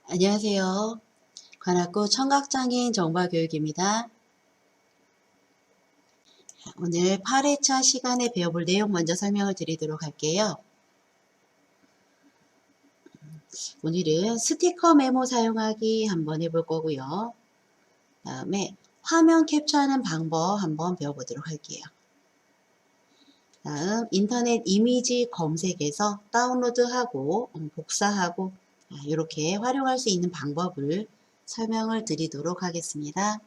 안녕하세요. 관악구 청각장애인 정보교육입니다. 오늘 8회차 시간에 배워볼 내용 먼저 설명을 드리도록 할게요. 오늘은 스티커 메모 사용하기 한번 해볼 거고요. 다음에 화면 캡처하는 방법 한번 배워보도록 할게요. 다음 인터넷 이미지 검색에서 다운로드하고 복사하고 이렇게 활용할 수 있는 방법을 설명을 드리도록 하겠습니다.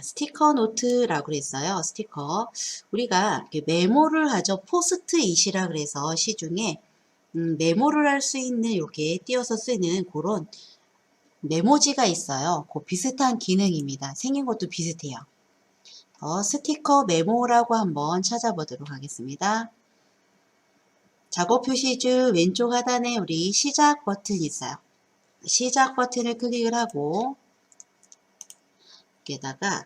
스티커 노트라고 그랬어요. 스티커. 우리가 메모를 하죠. 포스트잇이라 그래서 시중에 메모를 할 수 있는 이렇게 띄어서 쓰는 그런 메모지가 있어요. 그 비슷한 기능입니다. 생긴 것도 비슷해요. 스티커 메모라고 한번 찾아보도록 하겠습니다. 작업 표시 중 왼쪽 하단에 우리 시작 버튼이 있어요. 시작 버튼을 클릭을 하고 여기다가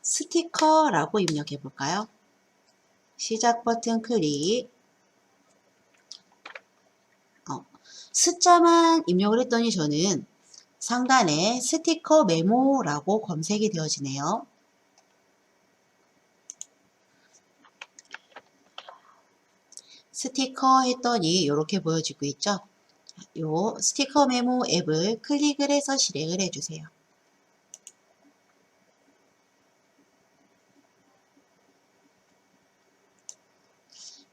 스티커라고 입력해 볼까요? 시작 버튼 클릭. 숫자만 입력을 했더니 저는 상단에 스티커 메모라고 검색이 되어지네요. 스티커 했더니 이렇게 보여지고 있죠. 요 스티커 메모 앱을 클릭을 해서 실행을 해주세요.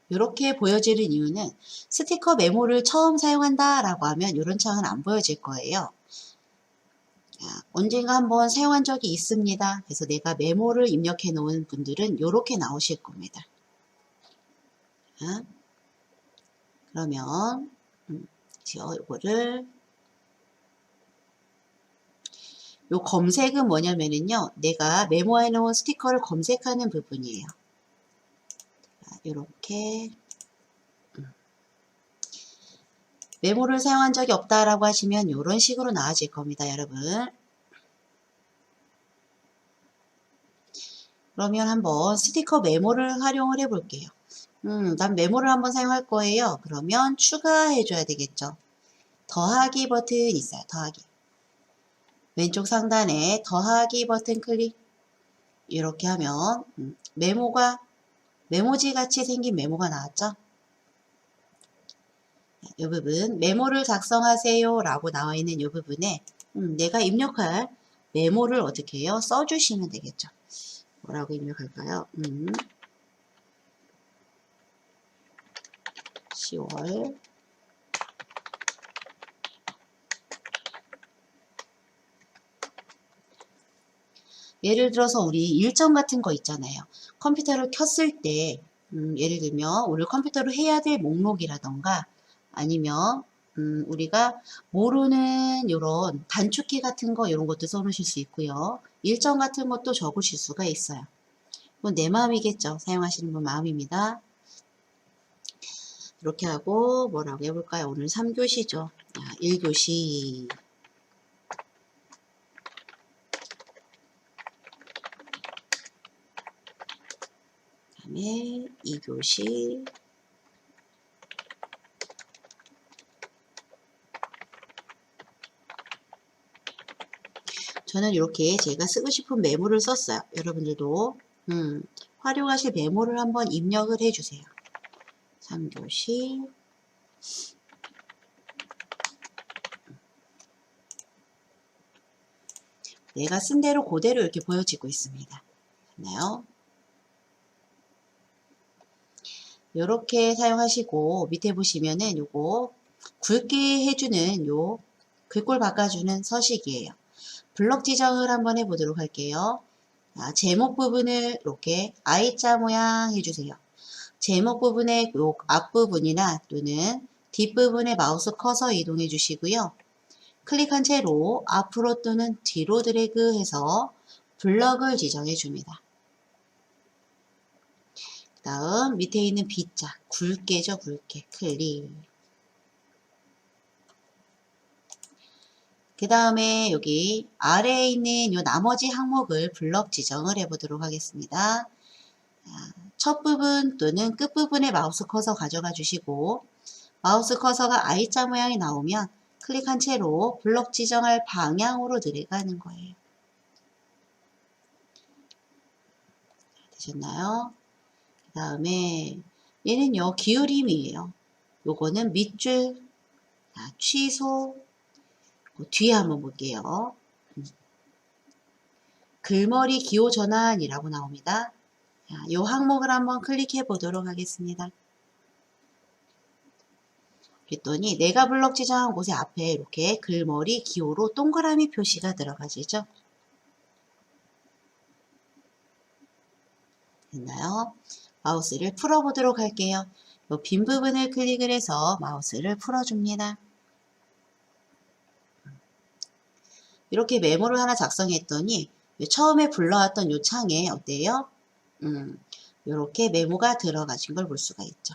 이렇게 보여지는 이유는 스티커 메모를 처음 사용한다 라고 하면 이런 창은 안 보여질 거예요. 언젠가 한번 사용한 적이 있습니다. 그래서 내가 메모를 입력해 놓은 분들은 이렇게 나오실 겁니다. 그러면 이거를 요 검색은 뭐냐면은요, 내가 메모해 놓은 스티커를 검색하는 부분이에요. 이렇게 메모를 사용한 적이 없다라고 하시면 이런 식으로 나와질 겁니다, 여러분. 그러면 한번 스티커 메모를 활용을 해 볼게요. 난 메모를 한번 사용할 거예요. 그러면 추가해 줘야 되겠죠. 더하기 버튼 있어요. 더하기. 왼쪽 상단에 더하기 버튼 클릭. 이렇게 하면 메모지 같이 생긴 메모가 나왔죠. 이 부분 메모를 작성하세요 라고 나와 있는 이 부분에 내가 입력할 메모를 어떻게 해요? 써주시면 되겠죠. 뭐라고 입력할까요? 10월 예를 들어서 우리 일정 같은 거 있잖아요. 컴퓨터를 켰을 때 예를 들면 오늘 컴퓨터로 해야 될 목록이라던가 아니면 우리가 모르는 이런 단축키 같은 거 이런 것도 써놓으실 수 있고요. 일정 같은 것도 적으실 수가 있어요. 이건 내 마음이겠죠. 사용하시는 분 마음입니다. 이렇게 하고 뭐라고 해볼까요? 오늘 3교시죠. 1교시 그다음에 2교시 저는 이렇게 제가 쓰고 싶은 메모를 썼어요. 여러분들도 활용하실 메모를 한번 입력을 해주세요. 3교시 내가 쓴 대로 그대로 이렇게 보여지고 있습니다. 됐나요? 이렇게 사용하시고 밑에 보시면은 요거 굵게 해주는 요 글꼴 바꿔주는 서식이에요. 블럭 지정을 한번 해보도록 할게요. 제목 부분을 이렇게 I자 모양 해주세요. 제목 부분의 요 앞부분이나 또는 뒷부분에 마우스 커서 이동해 주시고요. 클릭한 채로 앞으로 또는 뒤로 드래그해서 블럭을 지정해 줍니다. 그 다음 밑에 있는 B자 굵게죠. 굵게 클릭. 그 다음에 여기 아래에 있는 요 나머지 항목을 블럭 지정을 해보도록 하겠습니다. 첫 부분 또는 끝부분에 마우스 커서 가져가 주시고 마우스 커서가 I자 모양이 나오면 클릭한 채로 블럭 지정할 방향으로 드래그하는 거예요. 되셨나요? 그 다음에 얘는요 기울임이에요. 요거는 밑줄, 취소, 뒤에 한번 볼게요. 글머리 기호 전환이라고 나옵니다. 이 항목을 한번 클릭해 보도록 하겠습니다. 그랬더니 내가 블럭 지정한 곳에 앞에 이렇게 글머리 기호로 동그라미 표시가 들어가지죠. 됐나요? 마우스를 풀어보도록 할게요. 이 빈 부분을 클릭을 해서 마우스를 풀어줍니다. 이렇게 메모를 하나 작성했더니 처음에 불러왔던 이 창에 어때요? 이렇게 메모가 들어가신 걸 볼 수가 있죠.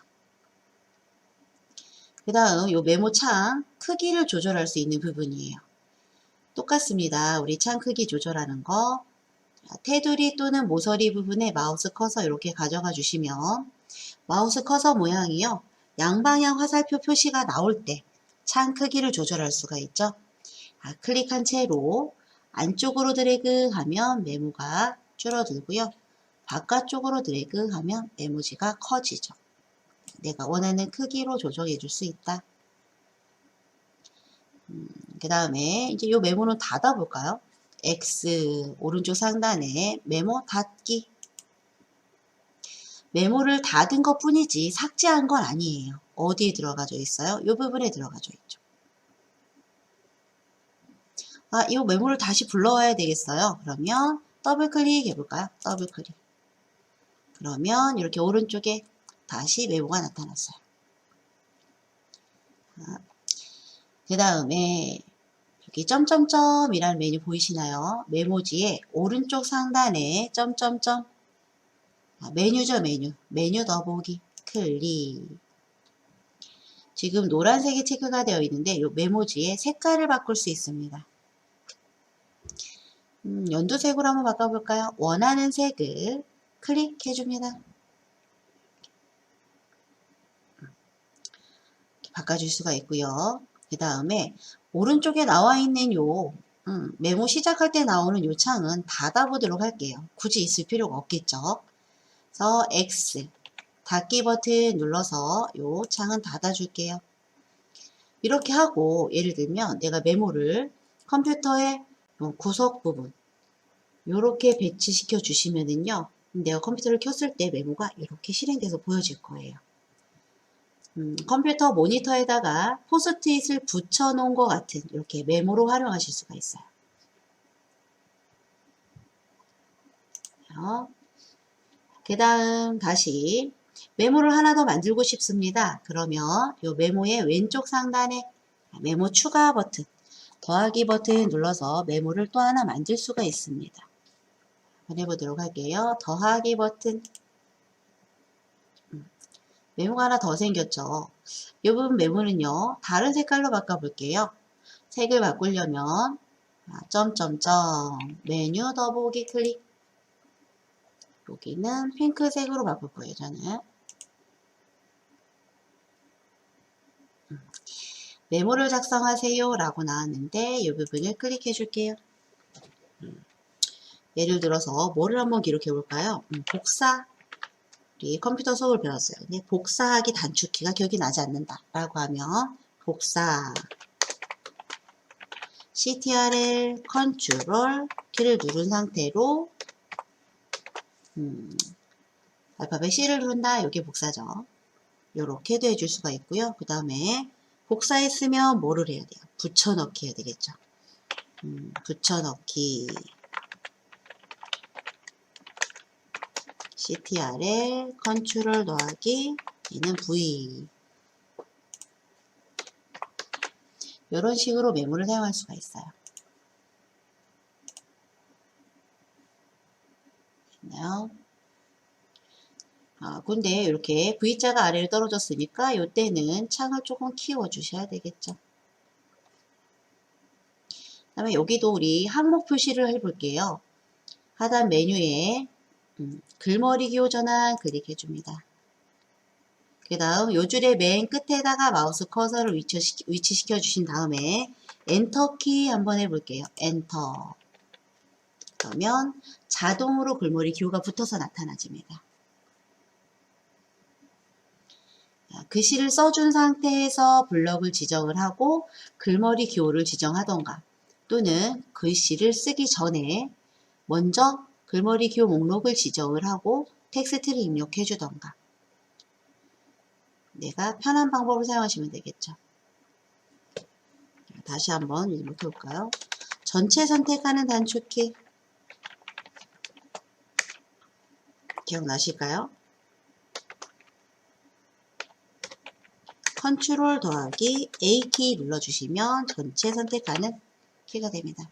그 다음 이 메모창 크기를 조절할 수 있는 부분이에요. 똑같습니다. 우리 창 크기 조절하는 거. 테두리 또는 모서리 부분에 마우스 커서 이렇게 가져가 주시면 마우스 커서 모양이요. 양방향 화살표 표시가 나올 때 창 크기를 조절할 수가 있죠. 클릭한 채로 안쪽으로 드래그 하면 메모가 줄어들고요. 바깥쪽으로 드래그 하면 메모지가 커지죠. 내가 원하는 크기로 조정해 줄 수 있다. 그 다음에 이제 이 메모는 닫아 볼까요? X 오른쪽 상단에 메모 닫기. 메모를 닫은 것 뿐이지 삭제한 건 아니에요. 어디에 들어가져 있어요? 이 부분에 들어가져 있죠. 이 메모를 다시 불러와야 되겠어요. 그러면 더블 클릭 해볼까요? 더블 클릭. 그러면 이렇게 오른쪽에 다시 메모가 나타났어요. 그 다음에 여기 점점점이라는 메뉴 보이시나요? 메모지에 오른쪽 상단에 점점점 메뉴죠, 메뉴. 메뉴 더보기 클릭. 지금 노란색이 체크가 되어 있는데 이 메모지의 색깔을 바꿀 수 있습니다. 연두색으로 한번 바꿔볼까요? 원하는 색을 클릭해 줍니다. 바꿔줄 수가 있고요. 그 다음에 오른쪽에 나와 있는 요 메모 시작할 때 나오는 요 창은 닫아보도록 할게요. 굳이 있을 필요가 없겠죠. 그래서 X 닫기 버튼 눌러서 요 창은 닫아줄게요. 이렇게 하고 예를 들면 내가 메모를 컴퓨터의 구석 부분 이렇게 배치시켜 주시면은요. 내가 컴퓨터를 켰을 때 메모가 이렇게 실행돼서 보여질 거예요. 컴퓨터 모니터에다가 포스트잇을 붙여 놓은 것 같은 이렇게 메모로 활용하실 수가 있어요. 그 다음 다시 메모를 하나 더 만들고 싶습니다. 그러면 이 메모의 왼쪽 상단에 메모 추가 버튼, 더하기 버튼 눌러서 메모를 또 하나 만들 수가 있습니다. 한번 해보도록 할게요. 더하기 버튼. 메모가 하나 더 생겼죠. 이 부분 메모는요. 다른 색깔로 바꿔볼게요. 색을 바꾸려면 점점점 메뉴 더보기 클릭. 여기는 핑크색으로 바꿀 거예요. 저는. 메모를 작성하세요 라고 나왔는데 이 부분을 클릭해 줄게요. 예를 들어서 뭐를 한번 기록해 볼까요? 복사. 우리 컴퓨터 수업을 배웠어요. 근데 복사하기 단축키가 기억이 나지 않는다 라고 하면 복사 CTRL 컨트롤 키를 누른 상태로 알파벳 C를 누른다. 여기 복사죠. 이렇게도 해줄 수가 있고요. 그 다음에 복사했으면 뭐를 해야 돼요? 붙여넣기 해야 되겠죠. 붙여넣기 CTRL 컨트롤 더하기 얘는 V 이런 식으로 메모를 사용할 수가 있어요. 됐나요? 근데 이렇게 V자가 아래로 떨어졌으니까 이때는 창을 조금 키워 주셔야 되겠죠. 그 다음에 여기도 우리 항목 표시를 해볼게요. 하단 메뉴에 글머리 기호 전환 클릭해줍니다. 그 다음 요 줄의 맨 끝에다가 마우스 커서를 위치시켜 주신 다음에 엔터키 한번 해볼게요. 엔터. 그러면 자동으로 글머리 기호가 붙어서 나타나집니다. 글씨를 써준 상태에서 블럭을 지정을 하고 글머리 기호를 지정하던가 또는 글씨를 쓰기 전에 먼저 글머리 기호 목록을 지정을 하고 텍스트를 입력해 주던가 내가 편한 방법을 사용하시면 되겠죠. 다시 한번 입력해 볼까요? 전체 선택하는 단축키 기억나실까요? 컨트롤 더하기 A키 눌러주시면 전체 선택하는 키가 됩니다.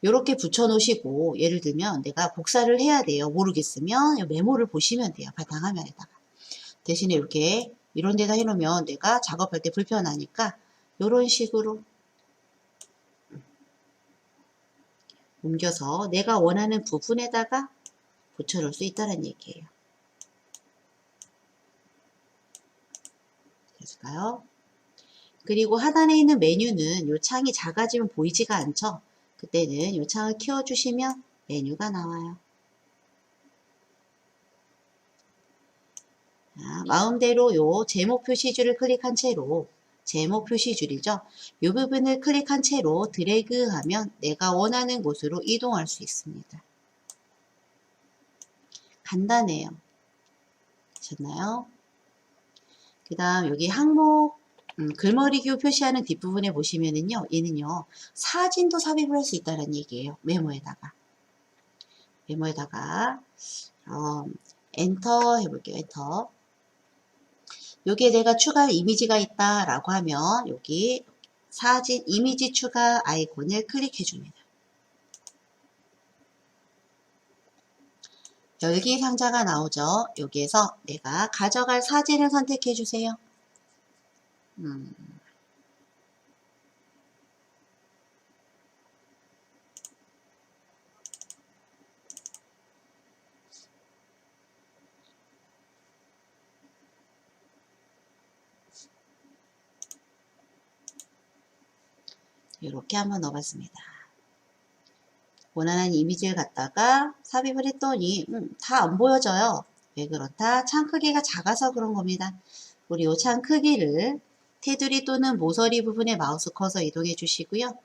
이렇게 붙여놓으시고 예를 들면 내가 복사를 해야 돼요. 모르겠으면 메모를 보시면 돼요. 바탕화면에다가. 대신에 이렇게 이런 데다 해놓으면 내가 작업할 때 불편하니까 이런 식으로 옮겨서 내가 원하는 부분에다가 붙여놓을 수 있다는 얘기예요. 됐을까요? 그리고 하단에 있는 메뉴는 이 창이 작아지면 보이지가 않죠. 그때는 이 창을 키워주시면 메뉴가 나와요. 마음대로 요 제목 표시줄을 클릭한 채로 제목 표시줄이죠. 이 부분을 클릭한 채로 드래그하면 내가 원하는 곳으로 이동할 수 있습니다. 간단해요. 되셨나요? 그 다음 여기 항목 글머리 기호 표시하는 뒷부분에 보시면은요. 얘는요. 사진도 삽입을 할 수 있다는 얘기예요. 메모에다가. 엔터 해볼게요. 엔터. 여기에 내가 추가 이미지가 있다라고 하면 여기 사진 이미지 추가 아이콘을 클릭해 줍니다. 열기 상자가 나오죠. 여기에서 내가 가져갈 사진을 선택해 주세요. 이렇게 한번 넣어봤습니다. 원하는 이미지를 갖다가 삽입을 했더니 다 안 보여져요. 왜 그렇다? 창 크기가 작아서 그런 겁니다. 우리 이 창 크기를 테두리 또는 모서리 부분에 마우스 커서 이동해 주시고요.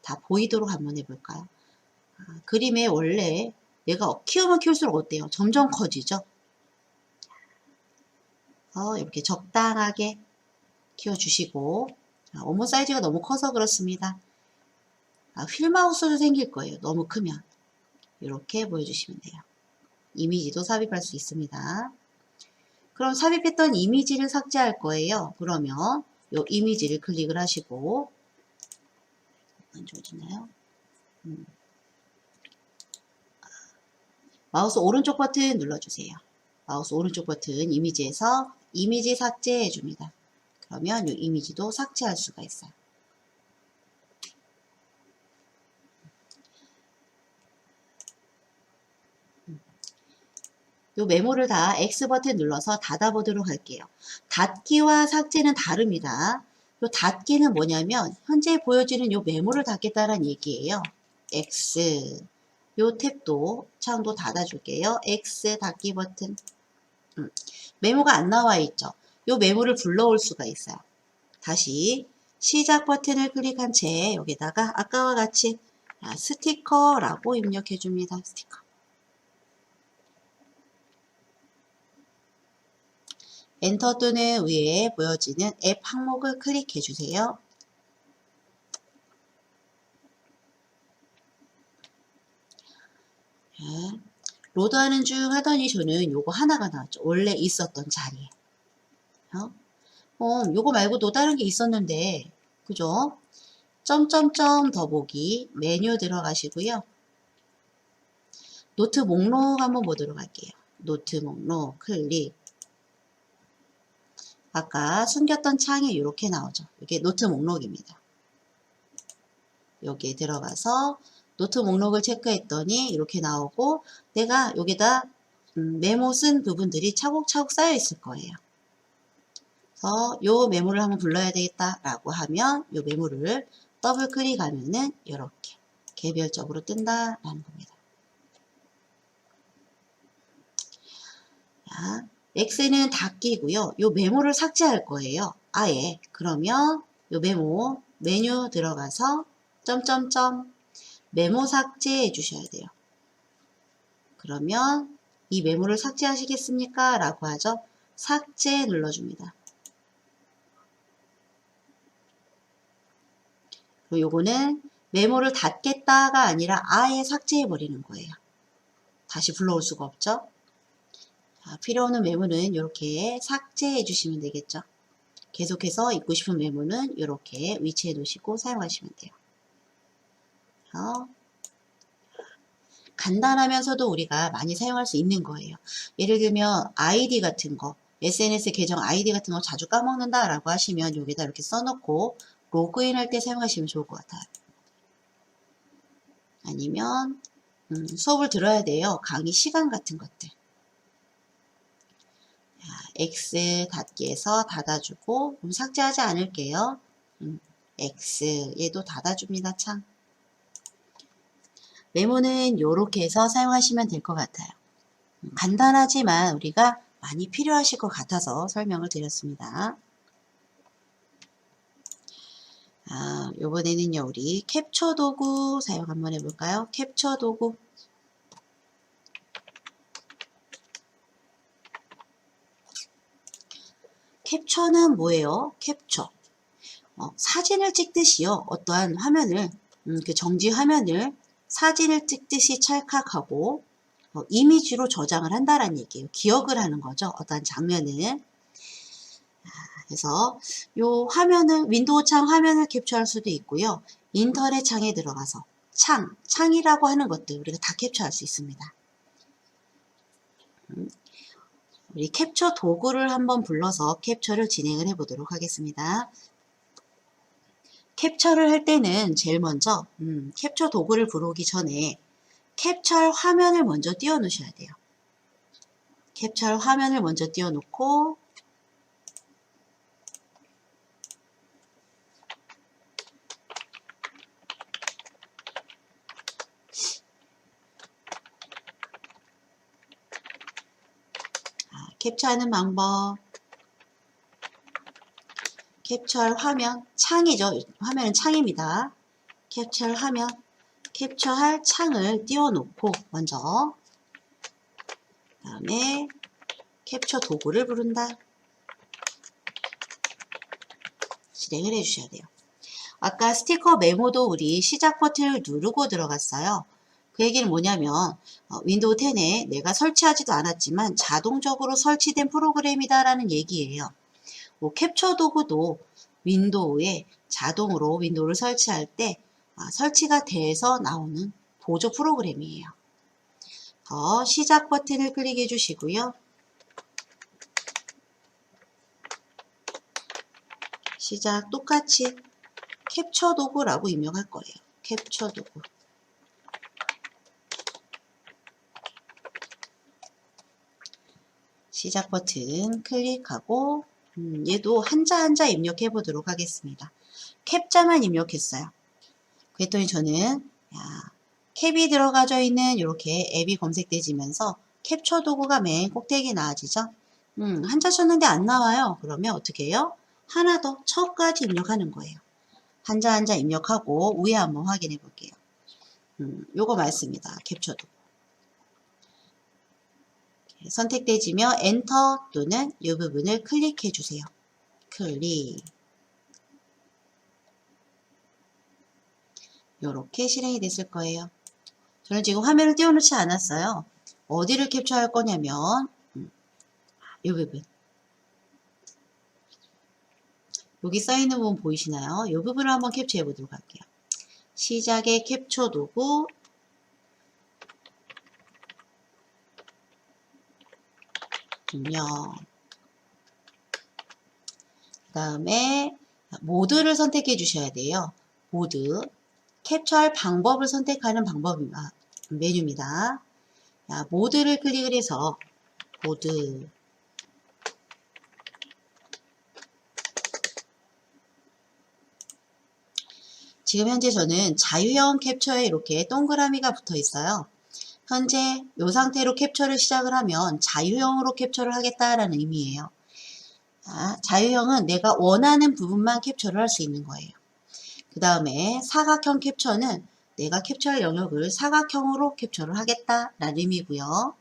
다 보이도록 한번 해볼까요? 그림에 원래 내가 키우면 키울수록 어때요? 점점 커지죠? 이렇게 적당하게 키워주시고 업무 사이즈가 너무 커서 그렇습니다. 휠마우스도 생길 거예요. 너무 크면. 이렇게 보여주시면 돼요. 이미지도 sab입할 수 있습니다. 그럼 삽입했던 이미지를 삭제할 거예요. 그러면 이 이미지를 클릭을 하시고 안 좋아지나요? 마우스 오른쪽 버튼 눌러주세요. 마우스 오른쪽 버튼 이미지에서 이미지 삭제해 줍니다. 그러면 이 이미지도 삭제할 수가 있어요. 이 메모를 다 X 버튼 눌러서 닫아보도록 할게요. 닫기와 삭제는 다릅니다. 이 닫기는 뭐냐면 현재 보여지는 이 메모를 닫겠다는 얘기예요. X 이 탭도 창도 닫아줄게요. X 닫기 버튼. 메모가 안 나와 있죠. 이 메모를 불러올 수가 있어요. 다시 시작 버튼을 클릭한 채 여기다가 아까와 같이 스티커라고 입력해 줍니다. 스티커. 엔터 또는 위에 보여지는 앱 항목을 클릭해 주세요. 로드하는 중 하더니 저는 요거 하나가 나왔죠. 원래 있었던 자리에. 요거 말고 또 다른 게 있었는데, 그죠? 점점점 더보기 메뉴 들어가시고요. 노트 목록 한번 보도록 할게요. 노트 목록 클릭. 아까 숨겼던 창에 이렇게 나오죠. 이게 노트 목록입니다. 여기에 들어가서 노트 목록을 체크했더니 이렇게 나오고 내가 여기다 메모 쓴 부분들이 차곡차곡 쌓여 있을 거예요. 그래서 요 메모를 한번 불러야 되겠다라고 하면 요 메모를 더블 클릭하면은 이렇게 개별적으로 뜬다라는 겁니다. 자, X는 닫기고요. 요 메모를 삭제할 거예요. 아예. 그러면 요 메모 메뉴 들어가서 점점점 메모 삭제해 주셔야 돼요. 그러면 이 메모를 삭제하시겠습니까? 라고 하죠. 삭제 눌러줍니다. 그리고 요거는 메모를 닫겠다가 아니라 아예 삭제해 버리는 거예요. 다시 불러올 수가 없죠. 자, 필요 없는 메모는 이렇게 삭제해 주시면 되겠죠. 계속해서 읽고 싶은 메모는 이렇게 위치해 놓으시고 사용하시면 돼요. 간단하면서도 우리가 많이 사용할 수 있는 거예요. 예를 들면 아이디 같은 거, SNS 계정 아이디 같은 거 자주 까먹는다 라고 하시면 여기다 이렇게 써놓고 로그인 할 때 사용하시면 좋을 것 같아요. 아니면 수업을 들어야 돼요. 강의 시간 같은 것들. 자, X 닫기에서 닫아주고 삭제하지 않을게요. X 얘도 닫아줍니다. 참. 메모는 이렇게 해서 사용하시면 될 것 같아요. 간단하지만 우리가 많이 필요하실 것 같아서 설명을 드렸습니다. 요번에는요, 우리 캡처 도구 사용 한번 해볼까요? 캡처 도구. 캡처는 뭐예요? 캡처. 사진을 찍듯이요, 어떠한 화면을, 그 정지 화면을 사진을 찍듯이 찰칵하고, 이미지로 저장을 한다라는 얘기예요. 기억을 하는 거죠. 어떠한 장면을. 그래서 요 화면을 윈도우 창 화면을 캡처할 수도 있고요. 인터넷 창에 들어가서 창이라고 하는 것들 우리가 다 캡처할 수 있습니다. 우리 캡처 도구를 한번 불러서 캡처를 진행을 해 보도록 하겠습니다. 캡처를 할 때는 제일 먼저 캡처 도구를 부르기 전에 캡처할 화면을 먼저 띄워 놓으셔야 돼요. 캡처할 화면을 먼저 띄워 놓고 캡처하는 방법. 캡처할 화면, 창이죠. 화면은 창입니다. 캡처할 화면, 캡처할 창을 띄워놓고 먼저 그 다음에 캡처 도구를 부른다. 실행을 해주셔야 돼요. 아까 스티커 메모도 우리 시작 버튼을 누르고 들어갔어요. 그 얘기는 뭐냐면 윈도우 10에 내가 설치하지도 않았지만 자동적으로 설치된 프로그램이다 라는 얘기예요. 캡처 도구도 윈도우에 자동으로 윈도우를 설치할 때 설치가 돼서 나오는 보조 프로그램이에요. 시작 버튼을 클릭해 주시고요. 시작 똑같이 캡처 도구라고 입력할 거예요. 캡처 도구. 시작 버튼 클릭하고 얘도 한자 입력해 보도록 하겠습니다. 캡자만 입력했어요. 그랬더니 저는 캡이 들어가져 있는 이렇게 앱이 검색되지면서 캡처 도구가 맨 꼭대기에 나와지죠. 한자 쳤는데 안 나와요. 그러면 어떻게 해요? 하나 더 척까지 입력하는 거예요. 한자 입력하고 위에 한번 확인해 볼게요. 요거 맞습니다. 캡처 도구. 선택되지며 엔터 또는 이 부분을 클릭해 주세요. 클릭. 이렇게 실행이 됐을 거예요. 저는 지금 화면을 띄워놓지 않았어요. 어디를 캡처할 거냐면 이 부분. 여기 써있는 부분 보이시나요? 이 부분을 한번 캡처해 보도록 할게요. 시작의 캡처 도구 입력. 그 다음에 모드를 선택해 주셔야 돼요. 모드. 캡처할 방법을 선택하는 방법입니다. 메뉴입니다. 자, 모드를 클릭을 해서 모드. 지금 현재 저는 자유형 캡처에 이렇게 동그라미가 붙어 있어요. 현재 이 상태로 캡처를 시작을 하면 자유형으로 캡처를 하겠다라는 의미예요. 자유형은 내가 원하는 부분만 캡처를 할 수 있는 거예요. 그 다음에 사각형 캡처는 내가 캡처할 영역을 사각형으로 캡처를 하겠다라는 의미고요.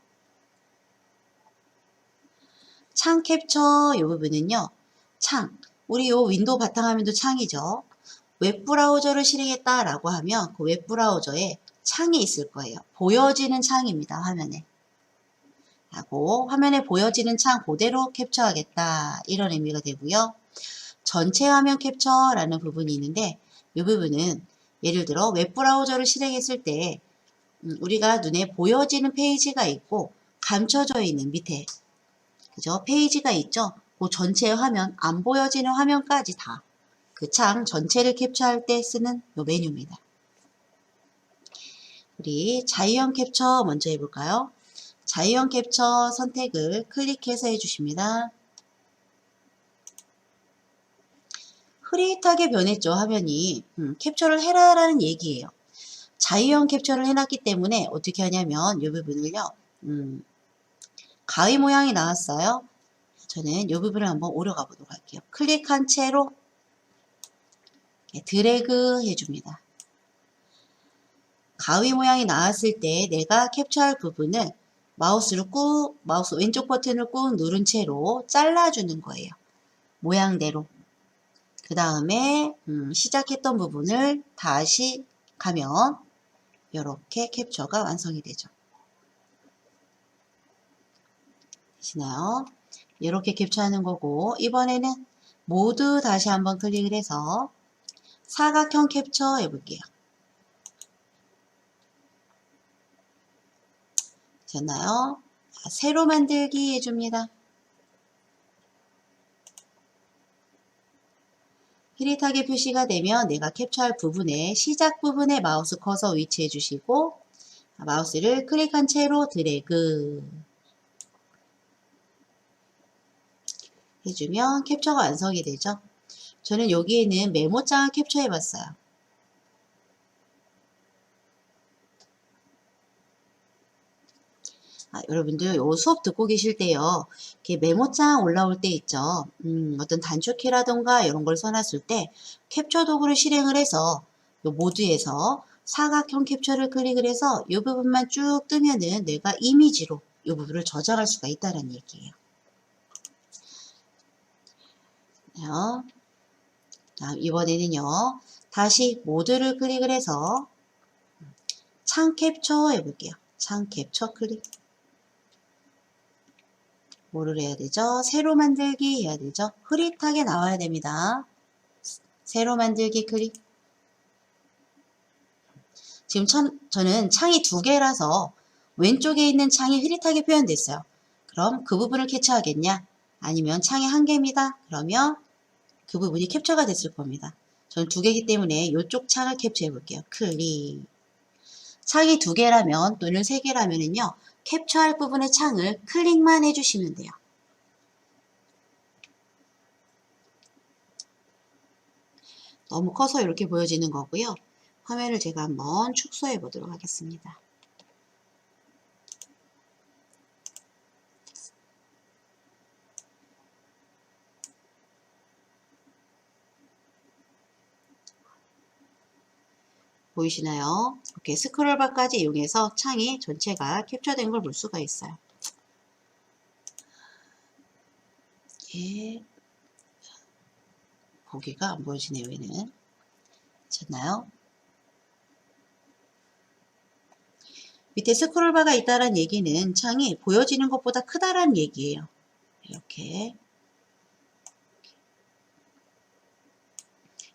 창 캡처 이 부분은요. 창, 우리 요 윈도우 바탕화면도 창이죠. 웹브라우저를 실행했다라고 하면 그 웹브라우저에 창이 있을 거예요. 보여지는 창입니다. 화면에. 하고 화면에 보여지는 창 그대로 캡처하겠다 이런 의미가 되고요. 전체 화면 캡처라는 부분이 있는데 이 부분은 예를 들어 웹브라우저를 실행했을 때 우리가 눈에 보여지는 페이지가 있고 감춰져 있는 밑에 그죠? 페이지가 있죠? 그 전체 화면 안 보여지는 화면까지 다 그 창 전체를 캡처할 때 쓰는 이 메뉴입니다. 우리 자유형 캡처 먼저 해볼까요? 자유형 캡처 선택을 클릭해서 해주십니다. 흐릿하게 변했죠, 화면이. 캡처를 해라라는 얘기예요. 자유형 캡처를 해놨기 때문에 어떻게 하냐면 이 부분을요. 가위 모양이 나왔어요. 저는 이 부분을 한번 오려가 보도록 할게요. 클릭한 채로 드래그 해줍니다. 가위 모양이 나왔을 때 내가 캡처할 부분을 마우스 왼쪽 버튼을 꾹 누른 채로 잘라주는 거예요. 모양대로. 그 다음에 시작했던 부분을 다시 가면 이렇게 캡처가 완성이 되죠. 되시나요? 이렇게 캡처하는 거고 이번에는 모두 다시 한번 클릭을 해서 사각형 캡처 해볼게요. 되셨나요? 새로 만들기 해줍니다. 흐릿하게 표시가 되면 내가 캡처할 부분에 시작 부분에 마우스 커서 위치해 주시고 마우스를 클릭한 채로 드래그 해주면 캡처가 완성이 되죠. 저는 여기에는 메모장을 캡처해 봤어요. 여러분들 요 수업 듣고 계실 때요. 이렇게 메모장 올라올 때 있죠. 어떤 단축키라던가 이런 걸 써놨을 때 캡처 도구를 실행을 해서 요 모드에서 사각형 캡처를 클릭을 해서 이 부분만 쭉 뜨면은 내가 이미지로 이 부분을 저장할 수가 있다는 얘기예요. 이번에는요. 다시 모드를 클릭을 해서 창 캡처 해볼게요. 창 캡처 클릭. 뭐를 해야 되죠? 새로 만들기 해야 되죠? 흐릿하게 나와야 됩니다. 새로 만들기 클릭. 지금 저는 창이 두 개라서 왼쪽에 있는 창이 흐릿하게 표현됐어요. 그럼 그 부분을 캡처하겠냐? 아니면 창이 한 개입니다. 그러면 그 부분이 캡처가 됐을 겁니다. 저는 두 개이기 때문에 이쪽 창을 캡처해 볼게요. 클릭. 창이 두 개라면 또는 세 개라면은요. 캡처할 부분의 창을 클릭만 해주시면 돼요. 너무 커서 이렇게 보여지는 거고요. 화면을 제가 한번 축소해 보도록 하겠습니다. 보이시나요? 이렇게 스크롤바까지 이용해서 창이 전체가 캡처된 걸 볼 수가 있어요. 이게 보기가 안 보여지네요. 얘는 괜찮나요? 밑에 스크롤바가 있다는 얘기는 창이 보여지는 것보다 크다라는 얘기예요. 이렇게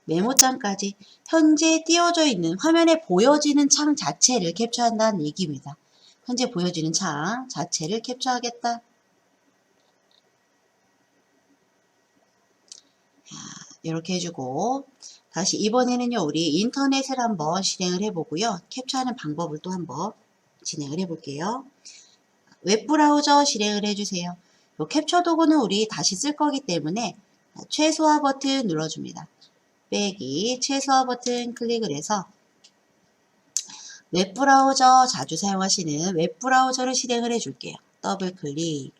메모장까지 현재 띄워져 있는 화면에 보여지는 창 자체를 캡처한다는 얘기입니다. 현재 보여지는 창 자체를 캡처하겠다. 이렇게 해주고 다시 이번에는요, 우리 인터넷을 한번 실행을 해보고요. 캡처하는 방법을 또 한번 진행을 해볼게요. 웹브라우저 실행을 해주세요. 요 캡처 도구는 우리 다시 쓸 거기 때문에 최소화 버튼 눌러줍니다. 빼기 최소화 버튼 클릭을 해서 웹브라우저 자주 사용하시는 웹브라우저를 실행을 해줄게요. 더블 클릭.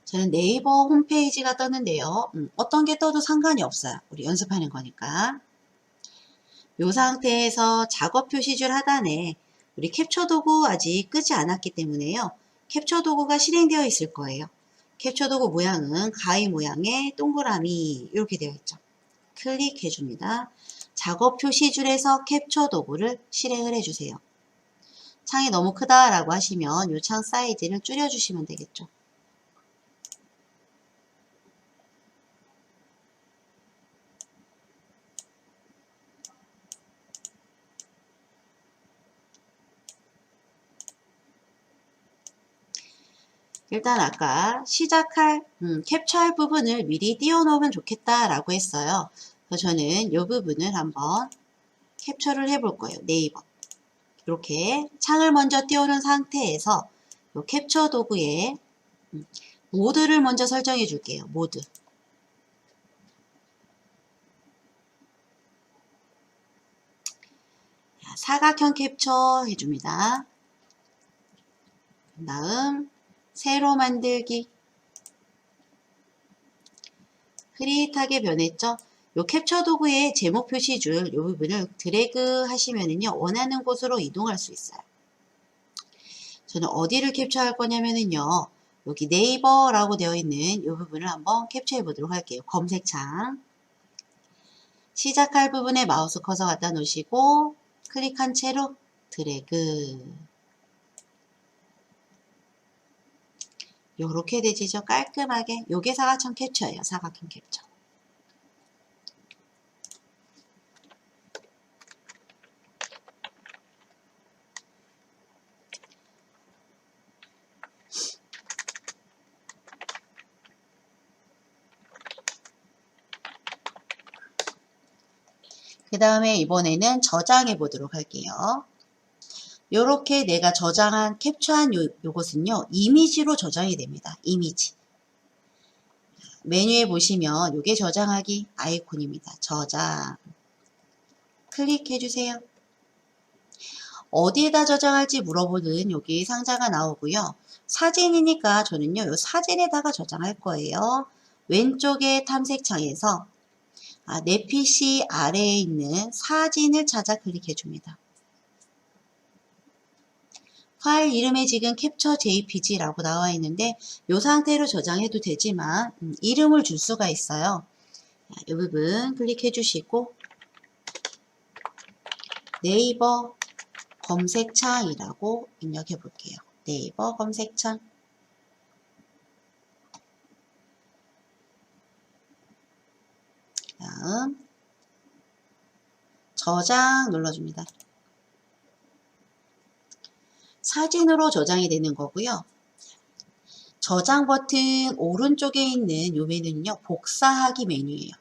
저는 네이버 홈페이지가 떴는데요. 어떤 게 떠도 상관이 없어요. 우리 연습하는 거니까. 이 상태에서 작업 표시줄 하단에 우리 캡처 도구 아직 끄지 않았기 때문에요. 캡처 도구가 실행되어 있을 거예요. 캡처 도구 모양은 가위 모양의 동그라미 이렇게 되어 있죠. 클릭해 줍니다. 작업 표시줄에서 캡처 도구를 실행을 해주세요. 창이 너무 크다라고 하시면 이 창 사이즈를 줄여주시면 되겠죠. 일단 아까 시작할 캡처할 부분을 미리 띄워놓으면 좋겠다라고 했어요. 그래서 저는 이 부분을 한번 캡처를 해볼 거예요. 네이버. 이렇게 창을 먼저 띄워놓은 상태에서 이 캡처 도구에 모드를 먼저 설정해 줄게요. 모드. 사각형 캡처 해줍니다. 그 다음 세로 만들기. 흐릿하게 변했죠? 요 캡처 도구의 제목 표시줄 이 부분을 드래그 하시면은요, 원하는 곳으로 이동할 수 있어요. 저는 어디를 캡처할 거냐면은요, 여기 네이버라고 되어 있는 이 부분을 한번 캡처해 보도록 할게요. 검색창. 시작할 부분에 마우스 커서 갖다 놓으시고, 클릭한 채로 드래그. 요렇게 되지죠? 깔끔하게. 요게 사각형 캡처예요. 사각형 캡처. 그 다음에 이번에는 저장해 보도록 할게요. 요렇게 내가 저장한 캡처한 요것은요, 이미지로 저장이 됩니다. 이미지. 메뉴에 보시면 요게 저장하기 아이콘입니다. 저장. 클릭해 주세요. 어디에다 저장할지 물어보는 여기 상자가 나오고요. 사진이니까 저는요, 요 사진에다가 저장할 거예요. 왼쪽에 탐색창에서 내 PC 아래에 있는 사진을 찾아 클릭해 줍니다. 파일 이름에 지금 캡처 jpg라고 나와 있는데 이 상태로 저장해도 되지만 이름을 줄 수가 있어요. 이 부분 클릭해 주시고 네이버 검색창이라고 입력해 볼게요. 네이버 검색창. 다음 저장 눌러줍니다. 사진으로 저장이 되는 거고요. 저장 버튼 오른쪽에 있는 요 메뉴는요, 복사하기 메뉴예요.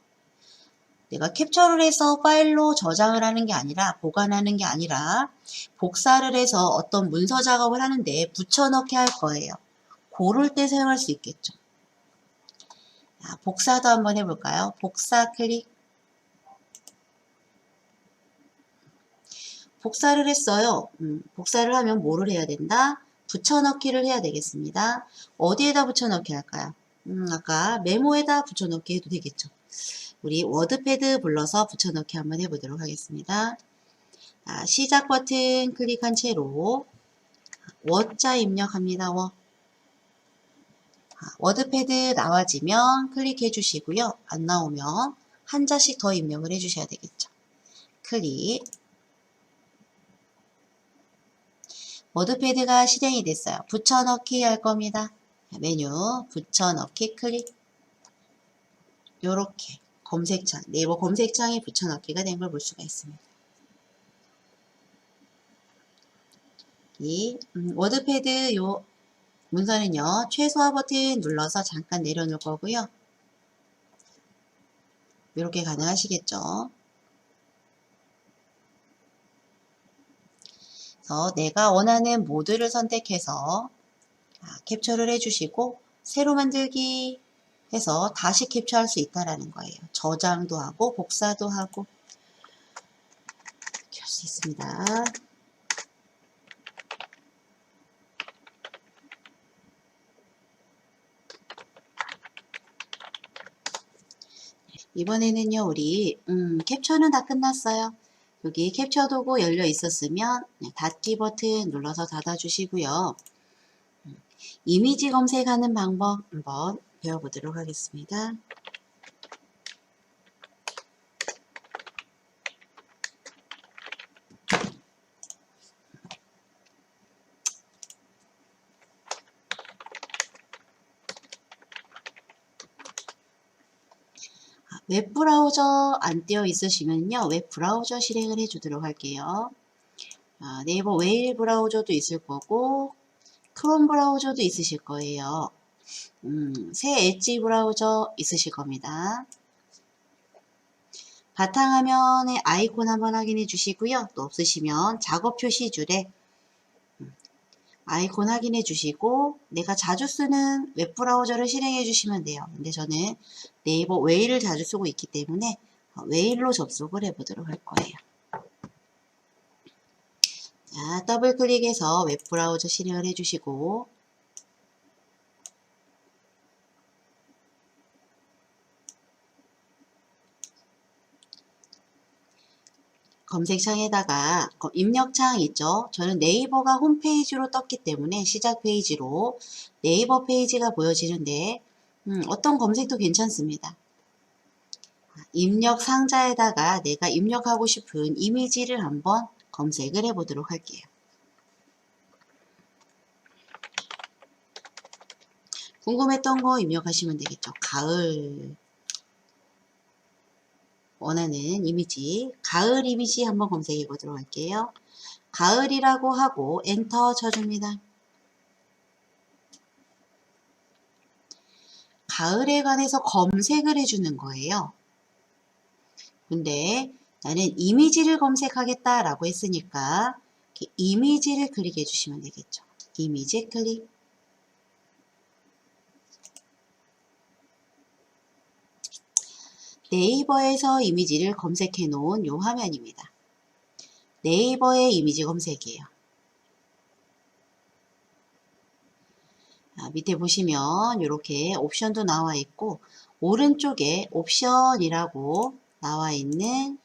내가 캡처를 해서 파일로 저장을 하는 게 아니라, 보관하는 게 아니라, 복사를 해서 어떤 문서 작업을 하는데 붙여넣기 할 거예요. 고를 때 사용할 수 있겠죠. 복사도 한번 해볼까요? 복사 클릭. 복사를 했어요. 복사를 하면 뭐를 해야 된다? 붙여넣기를 해야 되겠습니다. 어디에다 붙여넣기 할까요? 아까 메모에다 붙여넣기 해도 되겠죠. 우리 워드패드 불러서 붙여넣기 한번 해보도록 하겠습니다. 시작 버튼 클릭한 채로 워자 입력합니다. 워드패드 나와지면 클릭해 주시고요. 안 나오면 한자씩 더 입력을 해 주셔야 되겠죠. 클릭. 워드패드가 실행이 됐어요. 붙여넣기 할 겁니다. 메뉴 붙여넣기 클릭. 요렇게 검색창, 네이버 검색창에 붙여넣기가 된 걸 볼 수가 있습니다. 이 워드패드 요 문서는요, 최소화 버튼 눌러서 잠깐 내려놓을 거고요. 이렇게 가능하시겠죠. 그래서 내가 원하는 모드를 선택해서 캡처를 해주시고 새로 만들기 해서 다시 캡처할 수 있다라는 거예요. 저장도 하고 복사도 하고 이렇게 할 수 있습니다. 이번에는요, 우리 캡처는 다 끝났어요. 여기 캡처 도구 열려 있었으면 닫기 버튼 눌러서 닫아 주시고요. 이미지 검색하는 방법 한번 배워보도록 하겠습니다. 웹브라우저 안 띄어 있으시면요, 웹브라우저 실행을 해 주도록 할게요. 네이버 웨일 브라우저도 있을 거고 크롬 브라우저도 있으실 거예요. 새 엣지 브라우저 있으실 겁니다. 바탕화면의 아이콘 한번 확인해 주시고요. 또 없으시면 작업 표시줄에 아이콘 확인해 주시고 내가 자주 쓰는 웹브라우저를 실행해 주시면 돼요. 근데 저는 네이버 웨일을 자주 쓰고 있기 때문에 웨일로 접속을 해 보도록 할 거예요. 자, 더블 클릭해서 웹브라우저 실행을 해 주시고 검색창에다가 입력창 있죠. 저는 네이버가 홈페이지로 떴기 때문에 시작 페이지로 네이버 페이지가 보여지는데 어떤 검색도 괜찮습니다. 입력 상자에다가 내가 입력하고 싶은 이미지를 한번 검색을 해 보도록 할게요. 궁금했던 거 입력하시면 되겠죠. 가을 원하는 이미지, 가을 이미지 한번 검색해 보도록 할게요. 가을이라고 하고 엔터 쳐줍니다. 가을에 관해서 검색을 해주는 거예요. 근데 나는 이미지를 검색하겠다라고 했으니까 이미지를 클릭해 주시면 되겠죠. 이미지 클릭. 네이버에서 이미지를 검색해 놓은 요 화면입니다. 네이버의 이미지 검색이에요. 밑에 보시면 이렇게 옵션도 나와 있고 오른쪽에 옵션이라고 나와 있는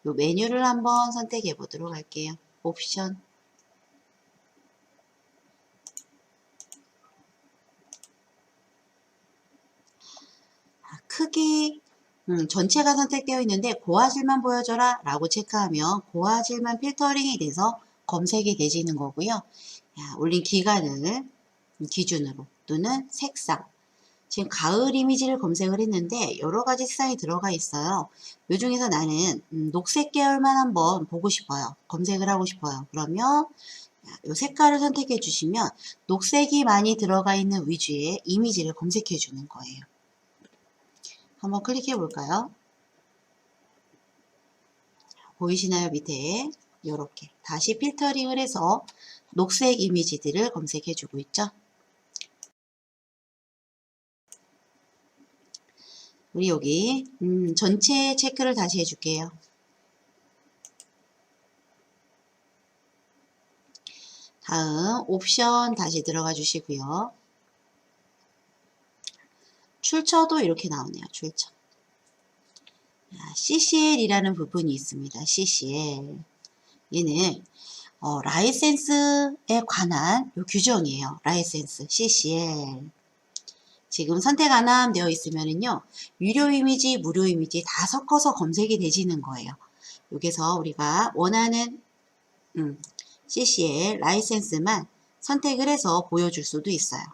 요 메뉴를 한번 선택해 보도록 할게요. 옵션. 크기 전체가 선택되어 있는데 고화질만 보여줘라 라고 체크하면 고화질만 필터링이 돼서 검색이 되지는 거고요. 올린 기간을 기준으로 또는 색상 지금 가을 이미지를 검색을 했는데 여러 가지 색상이 들어가 있어요. 이 중에서 나는 녹색 계열만 한번 보고 싶어요. 검색을 하고 싶어요. 그러면 이 색깔을 선택해 주시면 녹색이 많이 들어가 있는 위주의 이미지를 검색해 주는 거예요. 한번 클릭해 볼까요? 보이시나요? 밑에 이렇게 다시 필터링을 해서 녹색 이미지들을 검색해 주고 있죠. 우리 여기 전체 체크를 다시 해줄게요. 다음 옵션 다시 들어가 주시고요. 출처도 이렇게 나오네요. 출처. CCL이라는 부분이 있습니다. CCL. 얘는 라이센스에 관한 요 규정이에요. 라이센스 CCL. 지금 선택 안 함 되어 있으면은요. 유료 이미지, 무료 이미지 다 섞어서 검색이 되지는 거예요. 여기서 우리가 원하는 CCL 라이센스만 선택을 해서 보여줄 수도 있어요.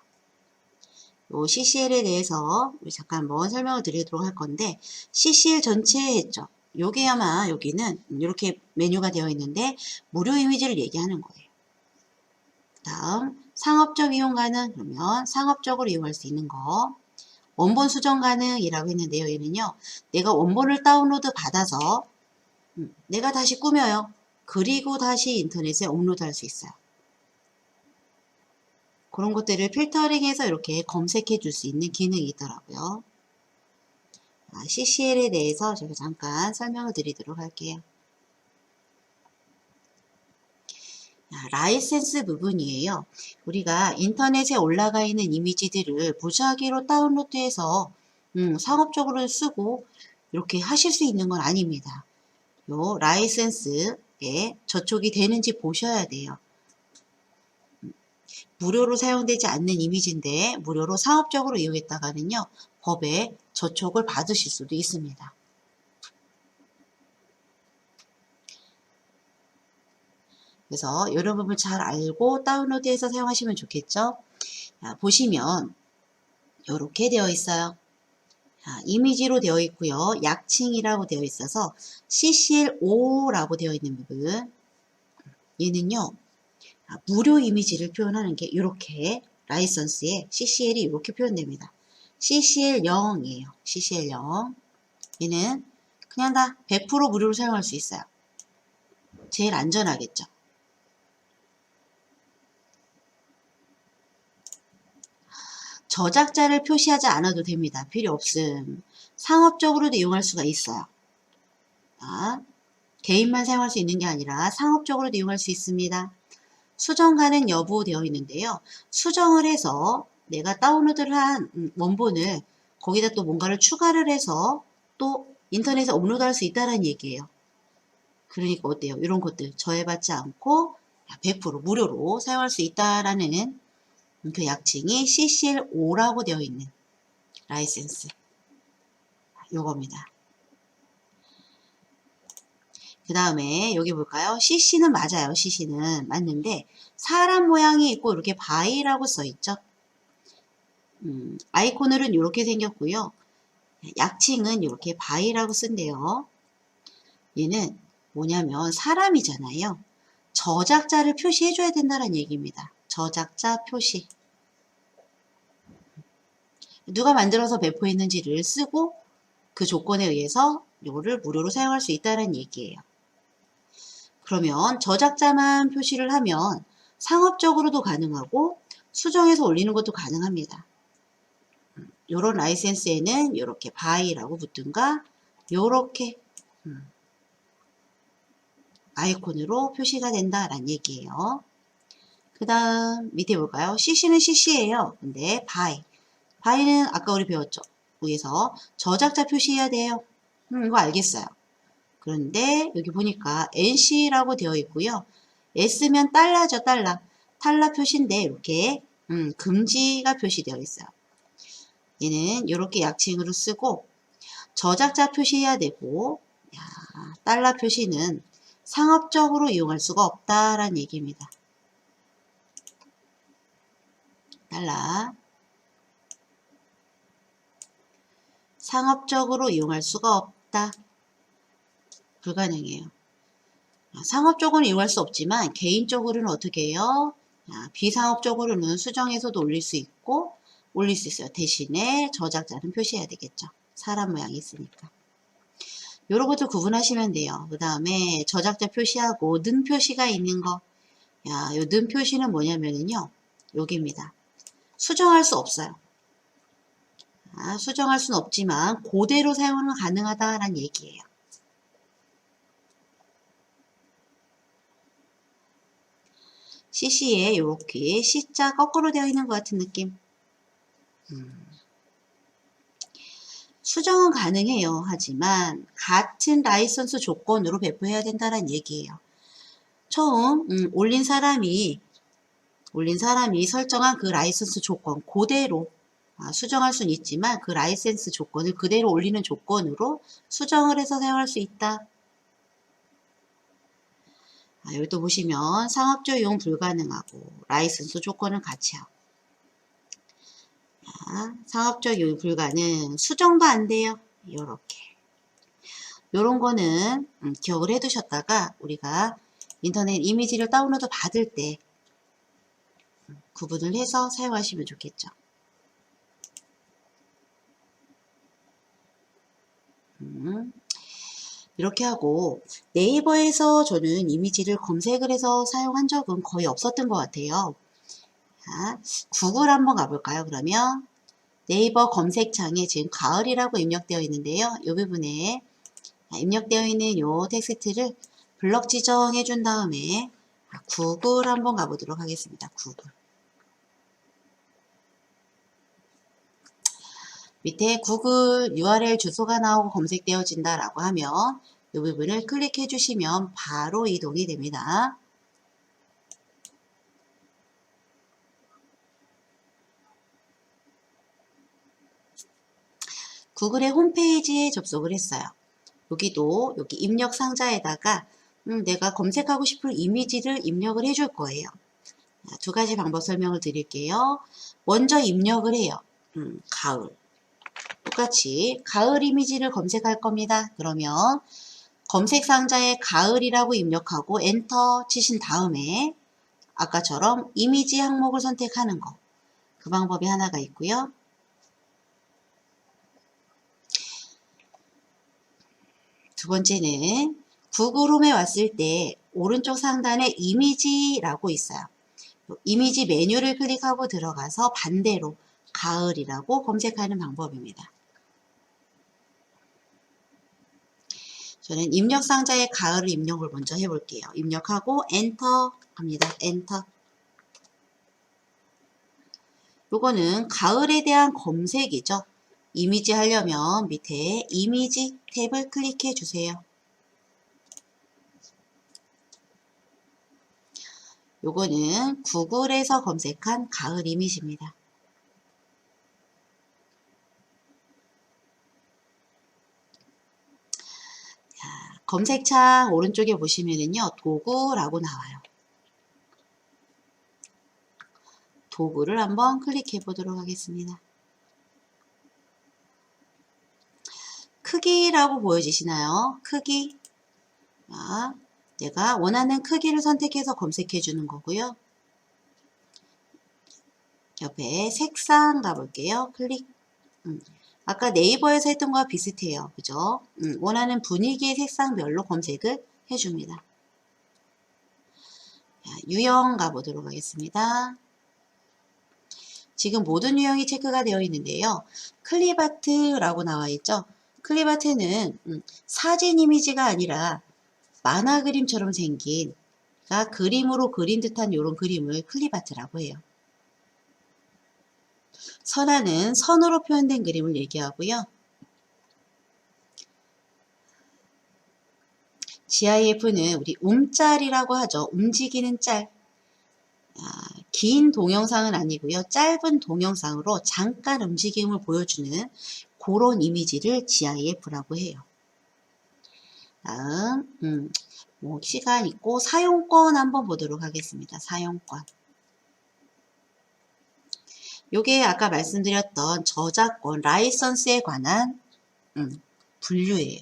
요 CCL에 대해서 우리 잠깐 한번 설명을 드리도록 할 건데 CCL 전체 했죠. 요게 아마 여기는 이렇게 메뉴가 되어 있는데 무료 이미지를 얘기하는 거예요. 다음 상업적 이용 가능 그러면 상업적으로 이용할 수 있는 거. 원본 수정 가능이라고 했는데요. 얘는요. 내가 원본을 다운로드 받아서 내가 다시 꾸며요. 그리고 다시 인터넷에 업로드 할 수 있어요. 그런 것들을 필터링해서 이렇게 검색해 줄 수 있는 기능이 있더라고요. CCL에 대해서 제가 잠깐 설명을 드리도록 할게요. 라이센스 부분이에요. 우리가 인터넷에 올라가 있는 이미지들을 무작위로 다운로드해서 상업적으로 쓰고 이렇게 하실 수 있는 건 아닙니다. 요 라이센스에 저촉이 되는지 보셔야 돼요. 무료로 사용되지 않는 이미지인데 무료로 상업적으로 이용했다가는요. 법에 저촉을 받으실 수도 있습니다. 그래서 이런 부분 잘 알고 다운로드해서 사용하시면 좋겠죠. 보시면 이렇게 되어 있어요. 이미지로 되어 있고요. 약칭이라고 되어 있어서 CCL5라고 되어 있는 부분. 얘는요. 무료 이미지를 표현하는 게 이렇게 라이선스에 CCL이 이렇게 표현됩니다. CCL0이에요. CCL0. 얘는 그냥 다 100% 무료로 사용할 수 있어요. 제일 안전하겠죠. 저작자를 표시하지 않아도 됩니다. 필요 없음. 상업적으로도 이용할 수가 있어요. 개인만 사용할 수 있는 게 아니라 상업적으로도 이용할 수 있습니다. 수정 가능 여부 되어 있는데요. 수정을 해서 내가 다운로드를 한 원본을 거기다 또 뭔가를 추가를 해서 또 인터넷에 업로드할 수 있다는 얘기예요. 그러니까 어때요? 이런 것들 저해받지 않고 100% 무료로 사용할 수 있다라는 그 약칭이 CCL5라고 되어 있는 라이센스 요겁니다. 그 다음에 여기 볼까요? CC는 맞아요. CC는 맞는데 사람 모양이 있고 이렇게 바이라고 써 있죠. 아이콘은 이렇게 생겼고요. 약칭은 이렇게 바이라고 쓴대요. 얘는 뭐냐면 사람이잖아요. 저작자를 표시해줘야 된다는 얘기입니다. 저작자 표시. 누가 만들어서 배포했는지를 쓰고 그 조건에 의해서 이거를 무료로 사용할 수 있다는 얘기예요. 그러면 저작자만 표시를 하면 상업적으로도 가능하고 수정해서 올리는 것도 가능합니다. 이런 라이센스에는 이렇게 바이라고 붙든가 이렇게 아이콘으로 표시가 된다라는 얘기예요. 그 다음 밑에 볼까요? CC는 CC예요. 근데 바이는 아까 우리 배웠죠. 위에서 저작자 표시해야 돼요. 이거 알겠어요. 그런데 여기 보니까 NC라고 되어 있고요. S면 달러죠, 달러. 달러 표시인데 이렇게 금지가 표시되어 있어요. 얘는 이렇게 약칭으로 쓰고 저작자 표시해야 되고 달러 표시는 상업적으로 이용할 수가 없다라는 얘기입니다. 달러 상업적으로 이용할 수가 없다. 불가능해요. 상업적으로는 이용할 수 없지만 개인적으로는 어떻게 해요? 비상업적으로는 수정해서도 올릴 수 있고 올릴 수 있어요. 대신에 저작자는 표시해야 되겠죠. 사람 모양이 있으니까. 요런 것들 구분하시면 돼요. 그 다음에 저작자 표시하고 는 표시가 있는 거. 요 는 표시는 뭐냐면요. 여기입니다. 수정할 수 없어요. 수정할 수는 없지만 그대로 사용은 가능하다라는 얘기예요. CC에 이렇게 C자 거꾸로 되어 있는 것 같은 느낌. 수정은 가능해요. 하지만 같은 라이선스 조건으로 배포해야 된다는 얘기예요. 처음 올린 사람이 설정한 그 라이선스 조건 그대로 수정할 수는 있지만 그 라이센스 조건을 그대로 올리는 조건으로 수정을 해서 사용할 수 있다. 여기 또 보시면 상업적 이용 불가능하고 라이선스 조건을 같이 하고 상업적 이용 불가능 수정도 안 돼요. 요렇게 요런 거는 기억을 해 두셨다가 우리가 인터넷 이미지를 다운로드 받을 때 구분을 해서 사용하시면 좋겠죠. 이렇게 하고 네이버에서 저는 이미지를 검색을 해서 사용한 적은 거의 없었던 것 같아요. 자, 구글 한번 가볼까요? 그러면 네이버 검색창에 지금 가을이라고 입력되어 있는데요. 이 부분에 입력되어 있는 이 텍스트를 블럭 지정해 준 다음에 구글 한번 가보도록 하겠습니다. 구글. 밑에 구글 URL 주소가 나오고 검색되어진다 라고 하면 이 부분을 클릭해 주시면 바로 이동이 됩니다. 구글의 홈페이지에 접속을 했어요. 여기도 여기 입력 상자에다가 내가 검색하고 싶은 이미지를 입력을 해줄 거예요. 두 가지 방법 설명을 드릴게요. 먼저 입력을 해요. 가을. 똑같이 가을 이미지를 검색할 겁니다. 그러면 검색 상자에 가을이라고 입력하고 엔터 치신 다음에 아까처럼 이미지 항목을 선택하는 거. 그 방법이 하나가 있고요. 두 번째는 구글 홈에 왔을 때 오른쪽 상단에 이미지라고 있어요. 이미지 메뉴를 클릭하고 들어가서 반대로 가을이라고 검색하는 방법입니다. 저는 입력 상자에 가을을 입력을 먼저 해볼게요. 입력하고 엔터 합니다. 엔터. 요거는 가을에 대한 검색이죠. 이미지 하려면 밑에 이미지 탭을 클릭해 주세요. 요거는 구글에서 검색한 가을 이미지입니다. 자, 검색창 오른쪽에 보시면은요, 도구라고 나와요. 도구를 한번 클릭해 보도록 하겠습니다. 크기라고 보여지시나요? 크기. 자, 내가 원하는 크기를 선택해서 검색해 주는 거고요. 옆에 색상 가볼게요. 클릭. 아까 네이버에서 했던 거와 비슷해요. 그죠? 원하는 분위기의 색상별로 검색을 해줍니다. 자, 유형 가보도록 하겠습니다. 지금 모든 유형이 체크가 되어 있는데요. 클립아트라고 나와 있죠. 클립아트는 사진 이미지가 아니라 만화 그림처럼 생긴, 그러니까 그림으로 그린 듯한 이런 그림을 클립아트라고 해요. 선화는 선으로 표현된 그림을 얘기하고요. GIF는 우리 움짤이라고 하죠. 움직이는 짤. 긴 동영상은 아니고요. 짧은 동영상으로 잠깐 움직임을 보여주는 그런 이미지를 GIF라고 해요. 다음 시간 있고 사용권 한번 보도록 하겠습니다. 사용권. 요게 아까 말씀드렸던 저작권 라이선스에 관한 분류예요.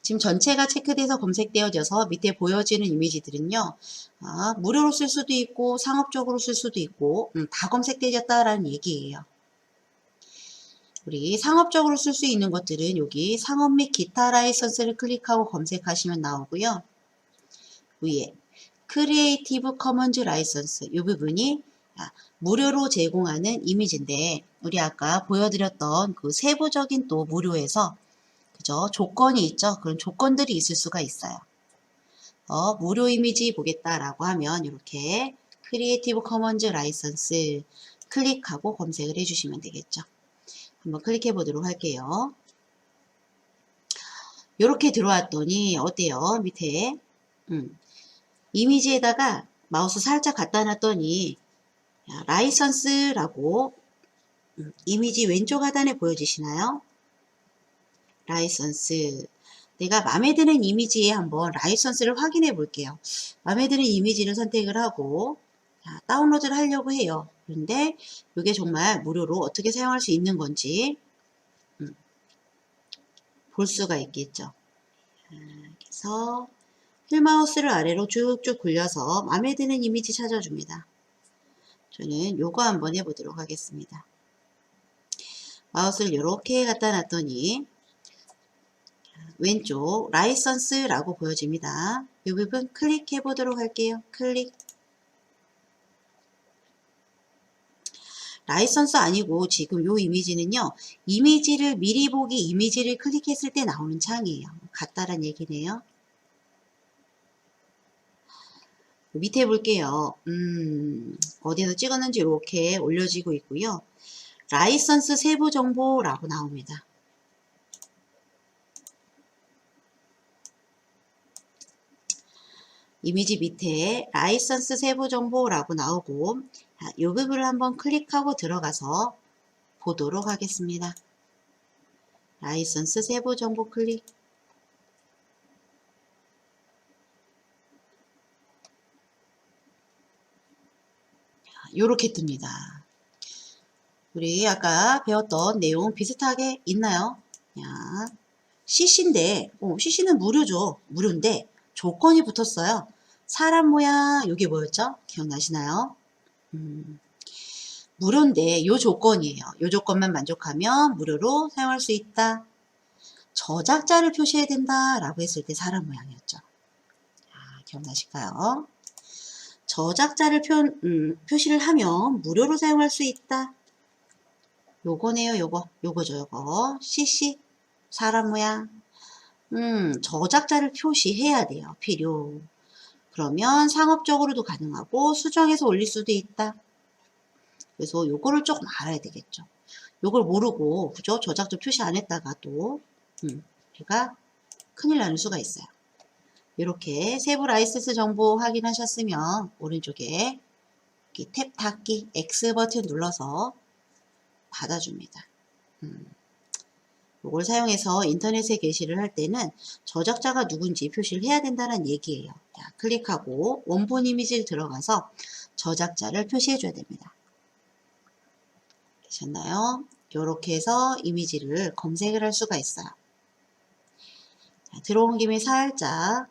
지금 전체가 체크돼서 검색되어져서 밑에 보여지는 이미지들은요. 무료로 쓸 수도 있고 상업적으로 쓸 수도 있고 다 검색되어졌다라는 얘기예요. 우리 상업적으로 쓸 수 있는 것들은 여기 상업 및 기타 라이선스를 클릭하고 검색하시면 나오고요. 위에 크리에이티브 커먼즈 라이선스 이 부분이 무료로 제공하는 이미지인데 우리 아까 보여드렸던 그 세부적인 또 무료에서 그죠? 조건이 있죠. 그런 조건들이 있을 수가 있어요. 무료 이미지 보겠다라고 하면 이렇게 크리에이티브 커먼즈 라이선스 클릭하고 검색을 해주시면 되겠죠. 한번 클릭해 보도록 할게요. 이렇게 들어왔더니 어때요? 밑에 이미지에다가 마우스 살짝 갖다 놨더니 라이선스라고 이미지 왼쪽 하단에 보여지시나요? 라이선스. 내가 마음에 드는 이미지에 한번 라이선스를 확인해 볼게요. 마음에 드는 이미지를 선택을 하고 다운로드를 하려고 해요. 그런데 이게 정말 무료로 어떻게 사용할 수 있는 건지 볼 수가 있겠죠. 그래서 휠마우스를 아래로 쭉쭉 굴려서 마음에 드는 이미지 찾아줍니다. 저는 요거 한번 해보도록 하겠습니다. 마우스를 이렇게 갖다 놨더니 왼쪽 라이선스라고 보여집니다. 이 부분 클릭해 보도록 할게요. 클릭. 라이선스 아니고 지금 요 이미지는요. 이미지를 미리 보기 이미지를 클릭했을 때 나오는 창이에요. 같다란 얘기네요. 밑에 볼게요. 어디에서 찍었는지 이렇게 올려지고 있고요. 라이선스 세부 정보라고 나옵니다. 이미지 밑에 라이선스 세부 정보라고 나오고 이 부분을 한번 클릭하고 들어가서 보도록 하겠습니다. 라이선스 세부 정보 클릭. 요렇게 뜹니다. 우리 아까 배웠던 내용 비슷하게 있나요? 야, CC인데, CC는 무료죠. 무료인데 조건이 붙었어요. 사람 모양, 요게 뭐였죠? 기억나시나요? 무료인데 요 조건이에요. 요 조건만 만족하면 무료로 사용할 수 있다. 저작자를 표시해야 된다 라고 했을 때 사람 모양이었죠. 기억나실까요? 저작자를 표시를 하면 무료로 사용할 수 있다. 요거네요. 요거죠. 요거 CC 사람 모양. 저작자를 표시해야 돼요. 필요. 그러면 상업적으로도 가능하고 수정해서 올릴 수도 있다. 그래서 요거를 조금 알아야 되겠죠. 요걸 모르고 그죠? 저작자 표시 안 했다가 또 제가 큰일 나는 수가 있어요. 이렇게 세부 라이선스 정보 확인하셨으면 오른쪽에 탭 닫기 X 버튼 눌러서 닫아줍니다. 이걸 사용해서 인터넷에 게시를 할 때는 저작자가 누군지 표시를 해야 된다는 얘기예요. 자, 클릭하고 원본 이미지를 들어가서 저작자를 표시해 줘야 됩니다. 되셨나요? 이렇게 해서 이미지를 검색을 할 수가 있어요. 자, 들어온 김에 살짝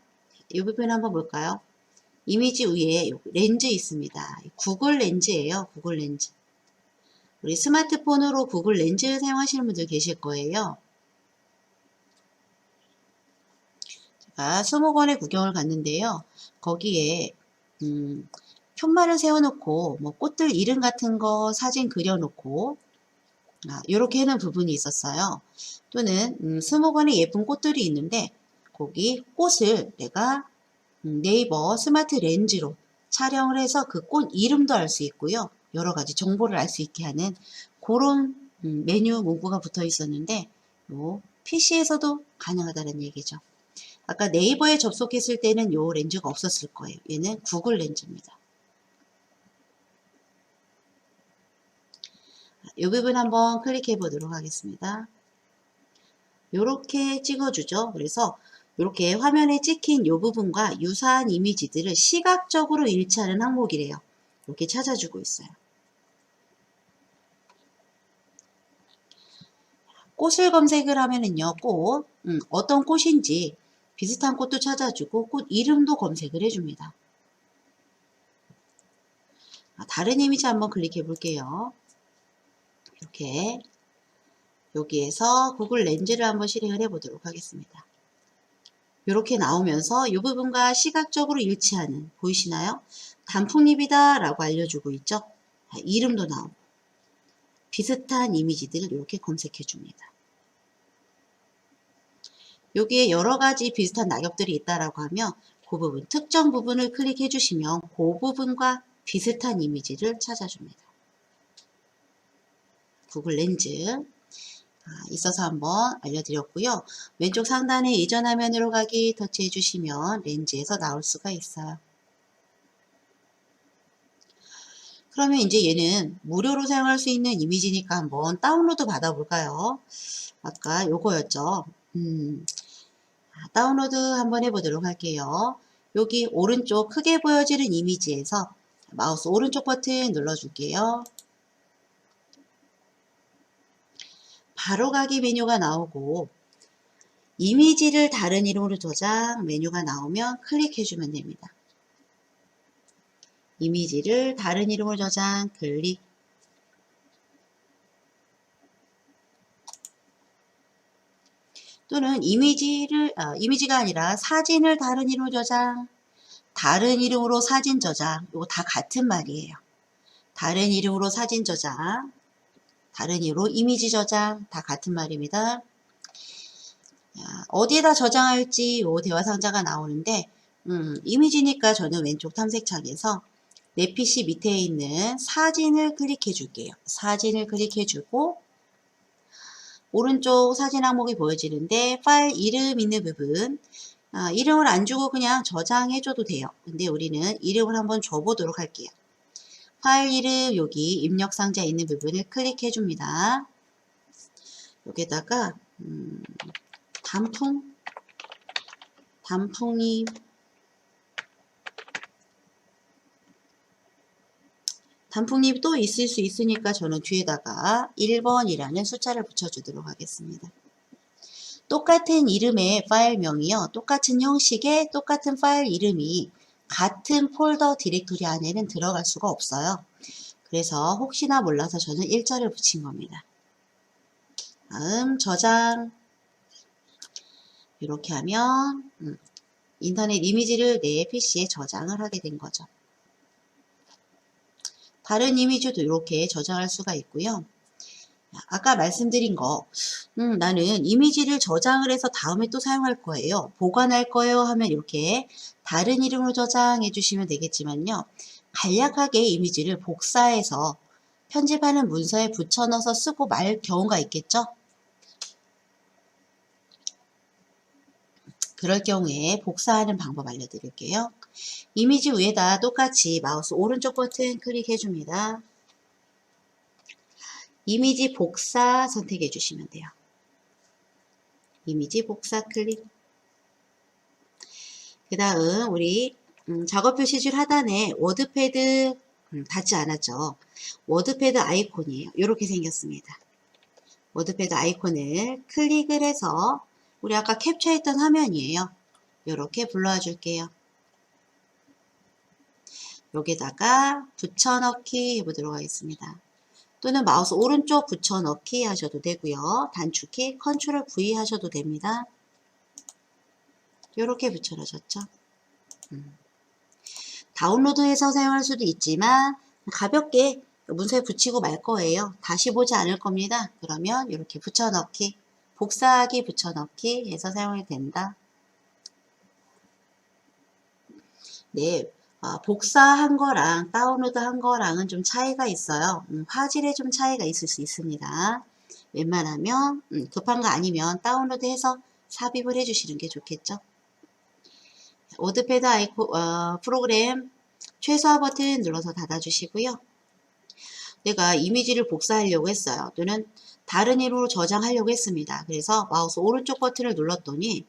이 부분 한번 볼까요? 이미지 위에 렌즈 있습니다. 구글 렌즈예요. 구글 렌즈. 우리 스마트폰으로 구글 렌즈 사용하시는 분들 계실 거예요. 제가 수목원에 구경을 갔는데요. 거기에 푯말을 세워놓고 뭐 꽃들 이름 같은 거 사진 그려놓고 이렇게 해놓은 부분이 있었어요. 또는 수목원에 예쁜 꽃들이 있는데 거기 꽃을 내가 네이버 스마트 렌즈로 촬영을 해서 그 꽃 이름도 알 수 있고요. 여러 가지 정보를 알 수 있게 하는 그런 메뉴 문구가 붙어 있었는데 PC에서도 가능하다는 얘기죠. 아까 네이버에 접속했을 때는 요 렌즈가 없었을 거예요. 얘는 구글 렌즈입니다. 이 부분 한번 클릭해 보도록 하겠습니다. 이렇게 찍어주죠. 그래서 이렇게 화면에 찍힌 이 부분과 유사한 이미지들을 시각적으로 일치하는 항목이래요. 이렇게 찾아주고 있어요. 꽃을 검색을 하면은요, 꽃, 어떤 꽃인지 비슷한 꽃도 찾아주고 꽃 이름도 검색을 해줍니다. 다른 이미지 한번 클릭해 볼게요. 이렇게 여기에서 구글 렌즈를 한번 실행을 해 보도록 하겠습니다. 이렇게 나오면서 이 부분과 시각적으로 일치하는, 보이시나요? 단풍잎이다 라고 알려주고 있죠. 이름도 나오고 비슷한 이미지들을 이렇게 검색해 줍니다. 여기에 여러 가지 비슷한 낙엽들이 있다라고 하면 그 부분, 특정 부분을 클릭해 주시면 그 부분과 비슷한 이미지를 찾아줍니다. 구글 렌즈 있어서 한번 알려드렸고요. 왼쪽 상단에 이전 화면으로 가기 터치해 주시면 렌즈에서 나올 수가 있어요. 그러면 이제 얘는 무료로 사용할 수 있는 이미지니까 한번 다운로드 받아볼까요? 아까 요거였죠. 다운로드 한번 해보도록 할게요. 여기 오른쪽 크게 보여지는 이미지에서 마우스 오른쪽 버튼 눌러줄게요. 바로 가기 메뉴가 나오고 이미지를 다른 이름으로 저장 메뉴가 나오면 클릭해주면 됩니다. 이미지를 다른 이름으로 저장 클릭. 또는 이미지가 아니라 사진을 다른 이름으로 저장, 다른 이름으로 사진 저장. 이거 다 같은 말이에요. 다른 이름으로 사진 저장, 다른 이름으로 이미지 저장, 다 같은 말입니다. 어디에다 저장할지 요 대화 상자가 나오는데, 이미지니까 저는 왼쪽 탐색창에서 내 PC 밑에 있는 사진을 클릭해 줄게요. 사진을 클릭해 주고, 오른쪽 사진 항목이 보여지는데 파일 이름 있는 부분, 이름을 안 주고 그냥 저장해 줘도 돼요. 근데 우리는 이름을 한번 줘보도록 할게요. 파일 이름 여기 입력 상자 있는 부분을 클릭해 줍니다. 여기다가 단풍이 단풍잎 또 있을 수 있으니까 저는 뒤에다가 1번이라는 숫자를 붙여주도록 하겠습니다. 똑같은 이름의 파일명이요. 똑같은 형식의 똑같은 파일 이름이 같은 폴더 디렉토리 안에는 들어갈 수가 없어요. 그래서 혹시나 몰라서 저는 일자를 붙인 겁니다. 다음 저장. 이렇게 하면 인터넷 이미지를 내 PC에 저장을 하게 된 거죠. 다른 이미지도 이렇게 저장할 수가 있고요. 아까 말씀드린 거, 나는 이미지를 저장을 해서 다음에 또 사용할 거예요. 보관할 거예요 하면 이렇게 다른 이름으로 저장해 주시면 되겠지만요. 간략하게 이미지를 복사해서 편집하는 문서에 붙여 넣어서 쓰고 말 경우가 있겠죠. 그럴 경우에 복사하는 방법 알려드릴게요. 이미지 위에다 똑같이 마우스 오른쪽 버튼 클릭해 줍니다. 이미지 복사 선택해 주시면 돼요. 이미지 복사 클릭. 그 다음 우리 작업 표시줄 하단에 워드패드 닫지 않았죠. 워드패드 아이콘이에요. 이렇게 생겼습니다. 워드패드 아이콘을 클릭을 해서 우리 아까 캡처했던 화면이에요. 이렇게 불러와 줄게요. 여기다가 붙여넣기 해보도록 하겠습니다. 또는 마우스 오른쪽 붙여넣기 하셔도 되고요. 단축키 컨트롤 V 하셔도 됩니다. 이렇게 붙여넣으셨죠. 다운로드해서 사용할 수도 있지만 가볍게 문서에 붙이고 말 거예요. 다시 보지 않을 겁니다. 그러면 이렇게 붙여넣기, 복사하기, 붙여넣기 해서 사용이 된다. 네, 복사한 거랑 다운로드한 거랑은 좀 차이가 있어요. 화질에 좀 차이가 있을 수 있습니다. 웬만하면 급한 거 아니면 다운로드해서 삽입을 해주시는 게 좋겠죠. 워드패드 아이콘 프로그램 최소화 버튼 눌러서 닫아주시고요. 내가 이미지를 복사하려고 했어요. 또는 다른 이름으로 저장하려고 했습니다. 그래서 마우스 오른쪽 버튼을 눌렀더니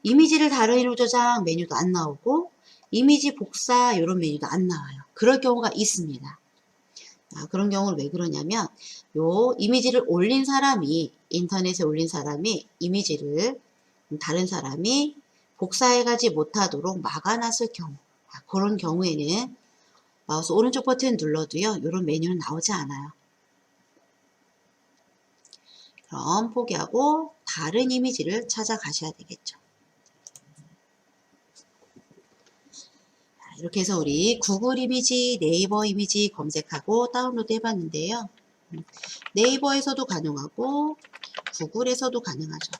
이미지를 다른 이름으로 저장 메뉴도 안 나오고 이미지 복사 이런 메뉴도 안 나와요. 그럴 경우가 있습니다. 그런 경우는 왜 그러냐면 요 이미지를 올린 사람이 인터넷에 올린 사람이 이미지를 다른 사람이 복사해가지 못하도록 막아놨을 경우 그런 경우에는 마우스 오른쪽 버튼 눌러도요. 이런 메뉴는 나오지 않아요. 그럼 포기하고 다른 이미지를 찾아가셔야 되겠죠. 이렇게 해서 우리 구글 이미지, 네이버 이미지 검색하고 다운로드 해봤는데요. 네이버에서도 가능하고 구글에서도 가능하죠.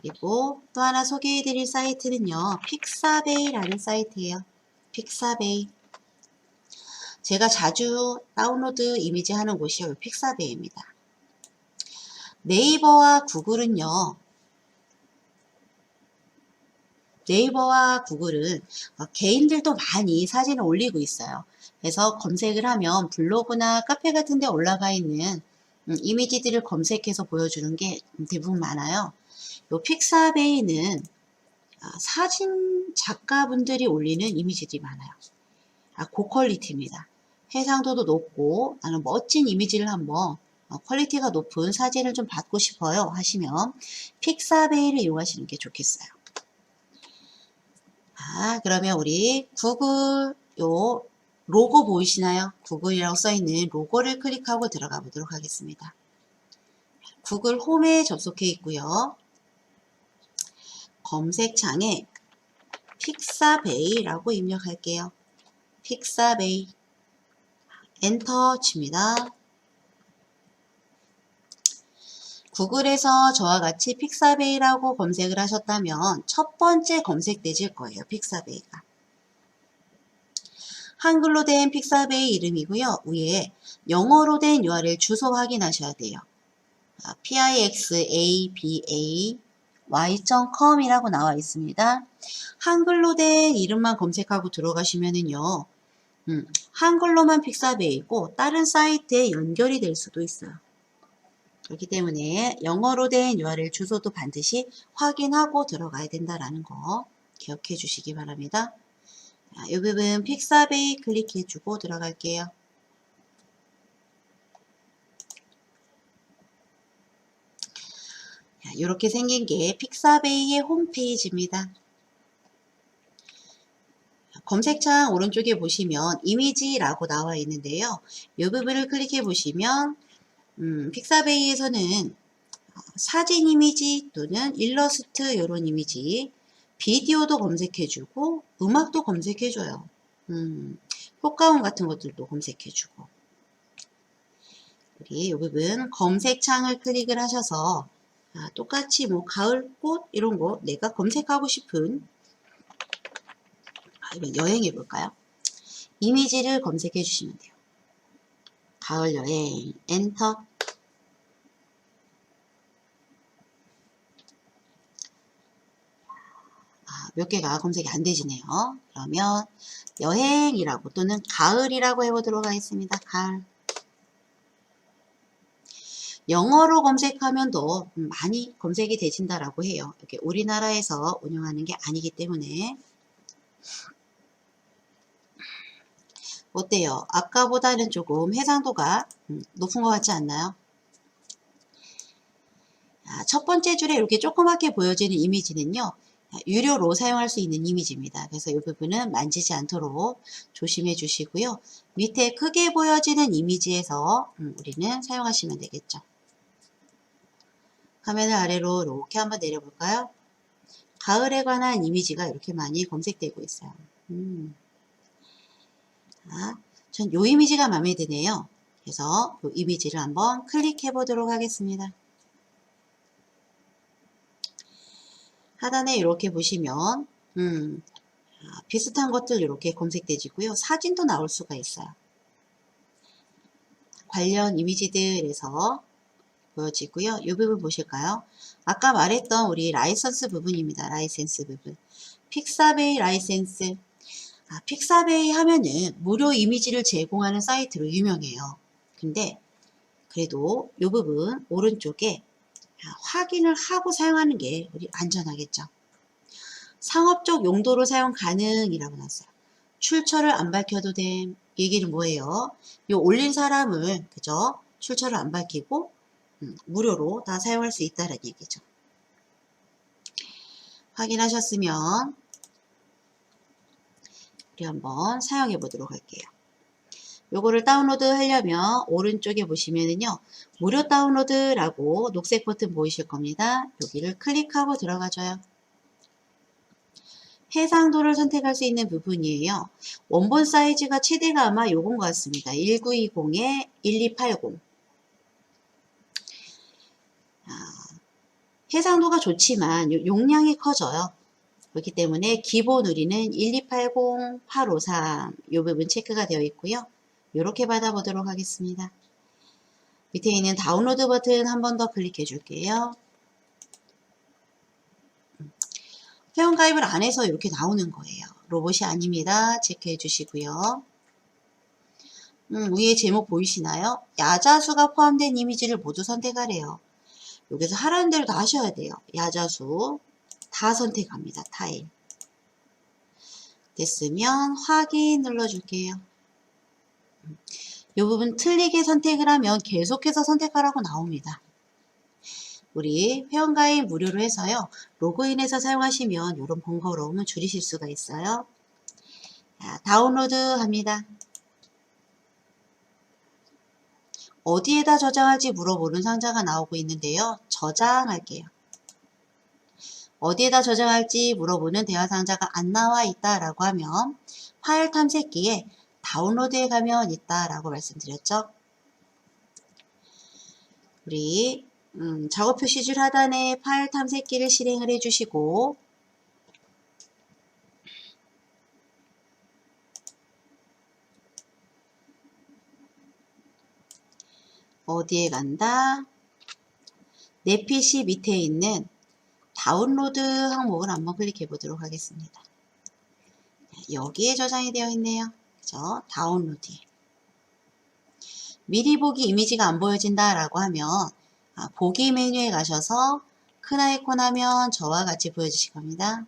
그리고 또 하나 소개해드릴 사이트는요. 픽사베이라는 사이트예요. 픽사베이. 제가 자주 다운로드 이미지 하는 곳이 픽사베이입니다. 네이버와 구글은요. 네이버와 구글은 개인들도 많이 사진을 올리고 있어요. 그래서 검색을 하면 블로그나 카페 같은 데 올라가 있는 이미지들을 검색해서 보여주는 게 대부분 많아요. 요 픽사베이는 사진 작가분들이 올리는 이미지들이 많아요. 고퀄리티입니다. 해상도도 높고 나는 멋진 이미지를 한번 퀄리티가 높은 사진을 좀 받고 싶어요 하시면 픽사베이를 이용하시는 게 좋겠어요. 그러면 우리 구글 요 로고 보이시나요? 구글이라고 써있는 로고를 클릭하고 들어가 보도록 하겠습니다. 구글 홈에 접속해 있고요. 검색창에 픽사베이라고 입력할게요. 픽사베이 엔터 칩니다. 구글에서 저와 같이 픽사베이라고 검색을 하셨다면 첫 번째 검색되질 거예요. 픽사베이가. 한글로 된 픽사베이 이름이고요. 위에 영어로 된 URL 주소 확인하셔야 돼요. pixabay.com 이라고 나와 있습니다. 한글로 된 이름만 검색하고 들어가시면은요. 한글로만 픽사베이고 다른 사이트에 연결이 될 수도 있어요. 그렇기 때문에 영어로 된 URL 주소도 반드시 확인하고 들어가야 된다라는 거 기억해 주시기 바랍니다. 이 부분 픽사베이 클릭해 주고 들어갈게요. 이렇게 생긴 게 픽사베이의 홈페이지입니다. 검색창 오른쪽에 보시면 이미지라고 나와 있는데요. 이 부분을 클릭해 보시면 픽사베이에서는 사진 이미지 또는 일러스트 이런 이미지, 비디오도 검색해주고 음악도 검색해줘요. 효과음 같은 것들도 검색해주고. 우리 이 부분 검색창을 클릭을 하셔서 똑같이 뭐 가을꽃 이런 거 내가 검색하고 싶은 이번 여행 해볼까요? 이미지를 검색해 주시면 돼요. 가을 여행 엔터. 몇 개가 검색이 안 되지네요. 그러면 여행이라고 또는 가을이라고 해보도록 하겠습니다. 가을. 영어로 검색하면 더 많이 검색이 되진다라고 해요. 이렇게 우리나라에서 운영하는 게 아니기 때문에. 어때요? 아까보다는 조금 해상도가 높은 것 같지 않나요? 첫 번째 줄에 이렇게 조그맣게 보여지는 이미지는요. 유료로 사용할 수 있는 이미지입니다. 그래서 이 부분은 만지지 않도록 조심해 주시고요. 밑에 크게 보여지는 이미지에서 우리는 사용하시면 되겠죠. 화면을 아래로 이렇게 한번 내려볼까요? 가을에 관한 이미지가 이렇게 많이 검색되고 있어요. 전 이 이미지가 마음에 드네요. 그래서 이 이미지를 한번 클릭해 보도록 하겠습니다. 하단에 이렇게 보시면 비슷한 것들 이렇게 검색되지고요. 사진도 나올 수가 있어요. 관련 이미지들에서 보여지고요. 이 부분 보실까요? 아까 말했던 우리 라이선스 부분입니다. 라이센스 부분. 픽사베이 라이센스. 픽사베이 하면은 무료 이미지를 제공하는 사이트로 유명해요. 근데 그래도 이 부분 오른쪽에 확인을 하고 사용하는 게 우리 안전하겠죠. 상업적 용도로 사용 가능이라고 나왔어요. 출처를 안 밝혀도 됨. 얘기는 뭐예요? 요 올린 사람을 그죠? 출처를 안 밝히고 무료로 다 사용할 수 있다는 얘기죠. 확인하셨으면 우리 한번 사용해 보도록 할게요. 요거를 다운로드 하려면 오른쪽에 보시면은요. 무료 다운로드라고 녹색 버튼 보이실 겁니다. 여기를 클릭하고 들어가줘요. 해상도를 선택할 수 있는 부분이에요. 원본 사이즈가 최대가 아마 요건 것 같습니다. 1920에 1280. 해상도가 좋지만 용량이 커져요. 그렇기 때문에 기본 우리는 1280, 853 이 부분 체크가 되어 있고요. 이렇게 받아보도록 하겠습니다. 밑에 있는 다운로드 버튼 한 번 더 클릭해 줄게요. 회원가입을 안 해서 이렇게 나오는 거예요. 로봇이 아닙니다. 체크해 주시고요. 위에 제목 보이시나요? 야자수가 포함된 이미지를 모두 선택하래요. 여기서 하라는 대로 다 하셔야 돼요. 야자수 다 선택합니다. 타일. 됐으면 확인 눌러줄게요. 이 부분 틀리게 선택을 하면 계속해서 선택하라고 나옵니다. 우리 회원가입 무료로 해서요. 로그인해서 사용하시면 이런 번거로움은 줄이실 수가 있어요. 자, 다운로드 합니다. 어디에다 저장할지 물어보는 상자가 나오고 있는데요. 저장할게요. 어디에다 저장할지 물어보는 대화 상자가 안 나와 있다라고 하면 파일 탐색기에 다운로드에 가면 있다라고 말씀드렸죠. 우리 작업 표시줄 하단에 파일 탐색기를 실행을 해주시고 어디에 간다? 내 PC 밑에 있는 다운로드 항목을 한번 클릭해 보도록 하겠습니다. 여기에 저장이 되어 있네요. 그죠? 다운로드에. 미리 보기 이미지가 안 보여진다 라고 하면 보기 메뉴에 가셔서 큰 아이콘 하면 저와 같이 보여주실 겁니다.